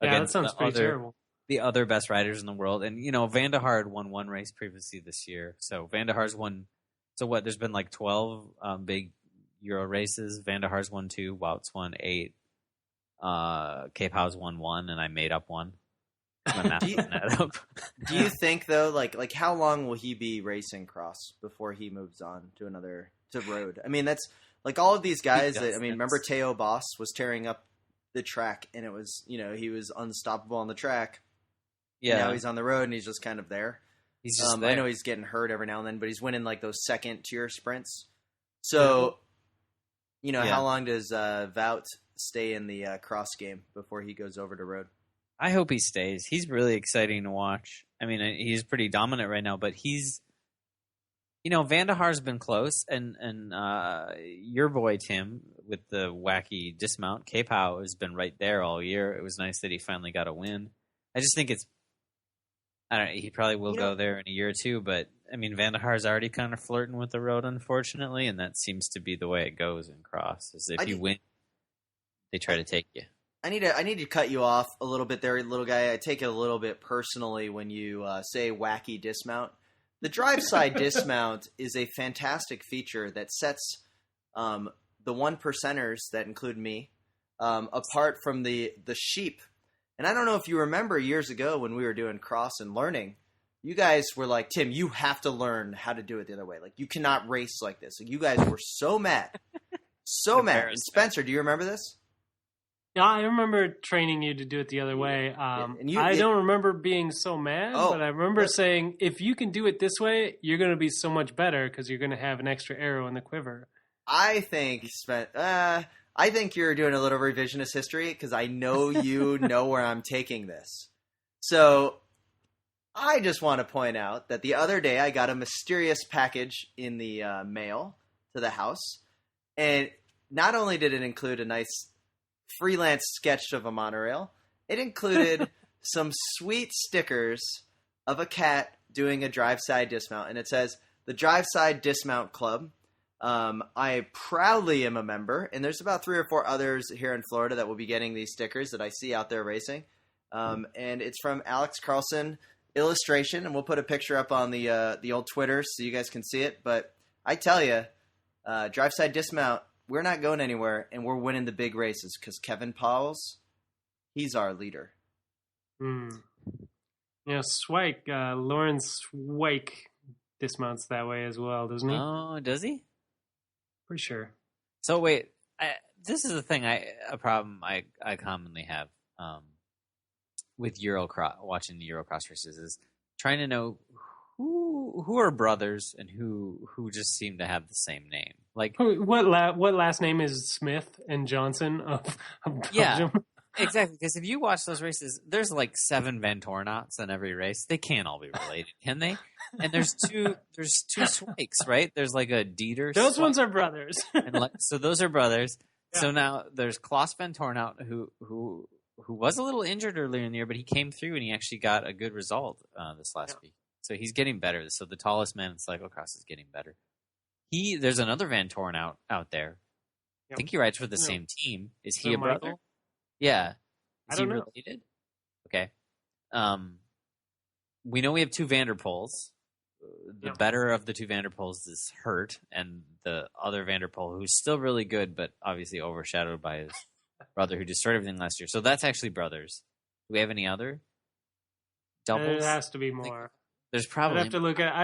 that sounds pretty terrible. The other best riders in the world, and Van der Haar won 1 race previously this year. So Van der Haar's won. So what? There's been like 12 big Euro races. Van der Haar's won 2. Wout's won 8. Cape How's won 1, and I made up 1. Do you think though, like how long will he be racing cross before he moves on to road? I mean, that's like all of these guys. Remember Teo Boss was tearing up the track, and it was he was unstoppable on the track. Yeah, now he's on the road, and he's just kind of there. He's just there. I know he's getting hurt every now and then, but he's winning like those 2nd tier sprints. So, how long does Wout stay in the cross game before he goes over to road? I hope he stays. He's really exciting to watch. I mean, he's pretty dominant right now, but he's, Van der Haar's been close, and your boy Tim with the wacky dismount, Cape How, has been right there all year. It was nice that he finally got a win. I just think he probably will go there in a year or two, but I mean, Van der Haar's already kind of flirting with the road, unfortunately, and that seems to be the way it goes in cross. Is if you win, they try to take you. I need to cut you off a little bit there, little guy. I take it a little bit personally when you say wacky dismount. The drive side dismount is a fantastic feature that sets the 1%ers that include me apart from the sheep. And I don't know if you remember years ago when we were doing cross and learning, you guys were like, Tim, you have to learn how to do it the other way. Like, you cannot race like this. Like, you guys were so mad. So mad. And Spencer, do you remember this? Yeah, I remember training you to do it the other way. I don't remember being so mad, but I remember saying, if you can do it this way, you're going to be so much better because you're going to have an extra arrow in the quiver. I think you're doing a little revisionist history because I know you know where I'm taking this. So I just want to point out that the other day I got a mysterious package in the mail to the house. And not only did it include a nice freelance sketch of a monorail, it included some sweet stickers of a cat doing a drive side dismount. And it says, the Drive Side Dismount Club. I proudly am a member, and there's about 3 or 4 others here in Florida that will be getting these stickers that I see out there racing. And it's from Alex Carlson illustration, and we'll put a picture up on the old Twitter so you guys can see it. But I tell you, Drive Side Dismount, we're not going anywhere, and we're winning the big races because Kevin Pauls, he's our leader. Swike, Lawrence Swike dismounts that way as well, doesn't he? Oh, does he? Pretty sure. So wait, this is a problem I commonly have with watching the Eurocross races is trying to know who are brothers and who just seem to have the same name. Like what last name is Smith and Johnson of Belgium? Yeah, exactly. Because if you watch those races, there's like 7 Van Tornouts in every race. They can't all be related, can they? And there's two Swikes, right? There's like a Dieter. Those Swike, ones are brothers. So those are brothers. Yeah. So now there's Klaus Van Tornout who was a little injured earlier in the year, but he came through and he actually got a good result this last week. So he's getting better. So the tallest man in cyclocross is getting better. There's another Van Tornout out there. Yep. I think he rides for the same team. Is he a brother? Michael? Yeah. I don't know. Related? Okay. we know we have 2 Vanderpoels. The better of the 2 Vanderpoels is hurt, and the other Vanderpoel, who's still really good, but obviously overshadowed by his brother who destroyed everything last year. So that's actually brothers. Do we have any other doubles? It has to be more. There's probably. I'd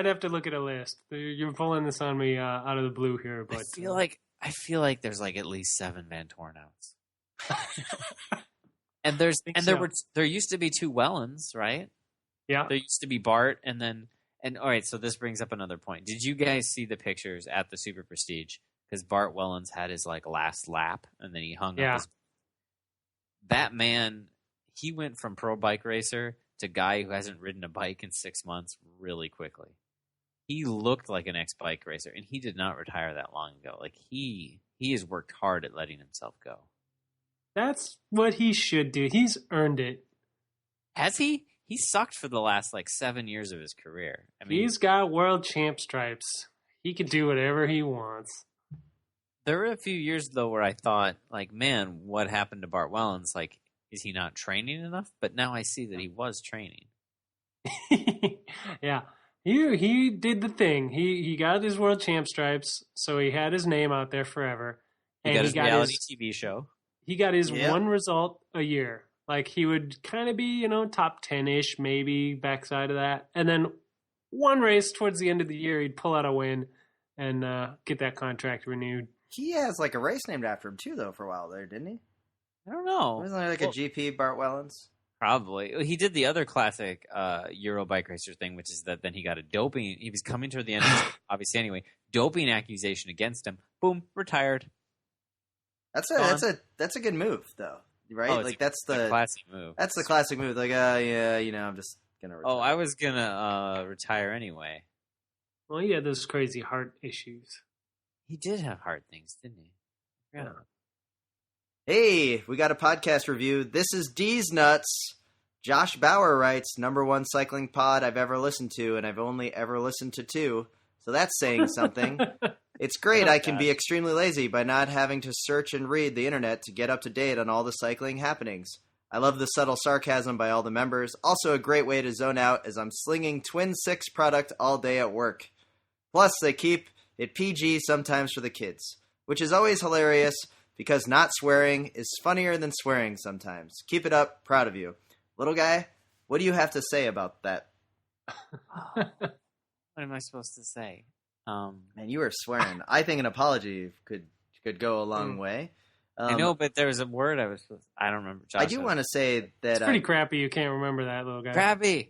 have to look at a list. You're pulling this on me out of the blue here, but I feel like there's like at least 7 Van Tornouts. And there used to be 2 Wellens, right? Yeah. There used to be Bart, and all right. So this brings up another point. Did you guys see the pictures at the Super Prestige? Because Bart Wellens had his like last lap, and then he hung up. That man, he went from pro bike racer to guy who hasn't ridden a bike in 6 months really quickly. He looked like an ex-bike racer, and he did not retire that long ago. Like he has worked hard at letting himself go. That's what he should do. He's earned it. Has he? He sucked for the last 7 years of his career. I mean, he's got world champ stripes. He can do whatever he wants. There were a few years though where I thought, man, what happened to Bart Wellens? Is he not training enough? But now I see that he was training. Yeah. He did the thing. He got his world champ stripes, so he had his name out there forever. And he got his reality TV show. He got his one result a year. He would kind of be, top 10-ish, maybe backside of that. And then one race towards the end of the year, he'd pull out a win and get that contract renewed. He has a race named after him too, though, for a while there, didn't he? I don't know. Wasn't there a GP, Bart Wellens? Probably. He did the other classic Euro bike racer thing, which is that then he got a doping. He was coming toward the end, obviously anyway. Doping accusation against him. Boom, retired. That's a good move, though, right? Oh, that's the classic move. That's the classic move. I'm just gonna retire. Oh, I was gonna retire anyway. Well, he had those crazy heart issues. He did have heart things, didn't he? Yeah. Hey, we got a podcast review. This is D's Nuts. Josh Bauer writes, #1 cycling pod I've ever listened to, and I've only ever listened to 2. So that's saying something. It's great I can be extremely lazy by not having to search and read the internet to get up to date on all the cycling happenings. I love the subtle sarcasm by all the members. Also a great way to zone out as I'm slinging Twin 6 product all day at work. Plus, they keep it PG sometimes for the kids, which is always hilarious because not swearing is funnier than swearing sometimes. Keep it up. Proud of you. Little guy, what do you have to say about that? What am I supposed to say? Man, you were swearing. I think an apology could go a long way. I know, but there was a word I don't remember. Josh, I do want to say that it's pretty crappy. You can't remember that, little guy. Crappy.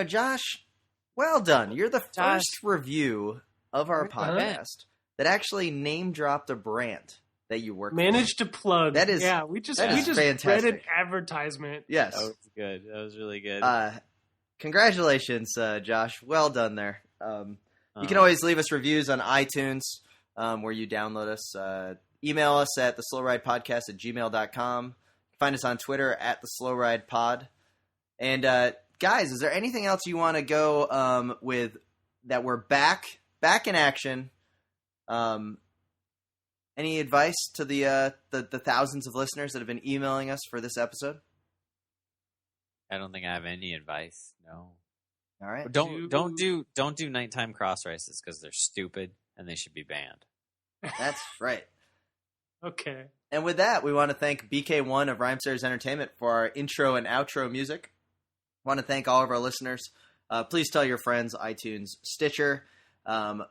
Josh. Well done. You're the first review of our podcast that actually name dropped a brand that you work. Managed to plug. That is we just fantastic. read an advertisement. Yes, that was good. That was really good. Congratulations, Josh. Well done there. You can always leave us reviews on iTunes, where you download us. Email us at theslowridepodcast@gmail.com. Find us on Twitter at theslowridepod. And guys, is there anything else you want to go with that we're back in action? Any advice to the thousands of listeners that have been emailing us for this episode? I don't think I have any advice. No. All right. Don't do nighttime cross races because they're stupid and they should be banned. That's right. Okay. And with that, we want to thank BK1 of Rhymesters Entertainment for our intro and outro music. I want to thank all of our listeners. Please tell your friends, iTunes, Stitcher.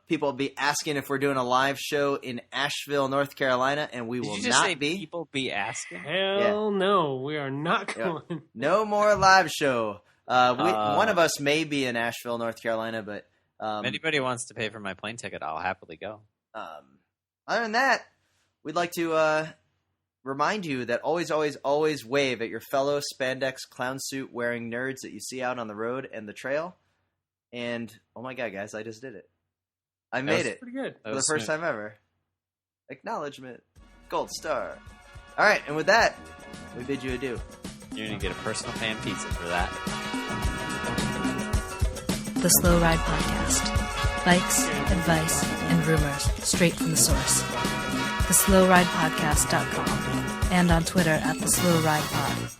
People will be asking if we're doing a live show in Asheville, North Carolina, and we will not be. People be asking? Hell no, we are not going. Yeah. No more live show. One of us may be in Asheville, North Carolina, but if anybody wants to pay for my plane ticket, I'll happily go. Other than that, we'd like to remind you that always, always, always wave at your fellow spandex clown suit wearing nerds that you see out on the road and the trail. And oh my god, guys, I just did it. I made it. Pretty good. For the first time ever. Acknowledgement. Gold star. All right, and with that, we bid you adieu. You're going to get a personal pan pizza for that. The Slow Ride Podcast. Bikes, advice, and rumors straight from the source. TheSlowRidePodcast.com and on Twitter at TheSlowRidePod.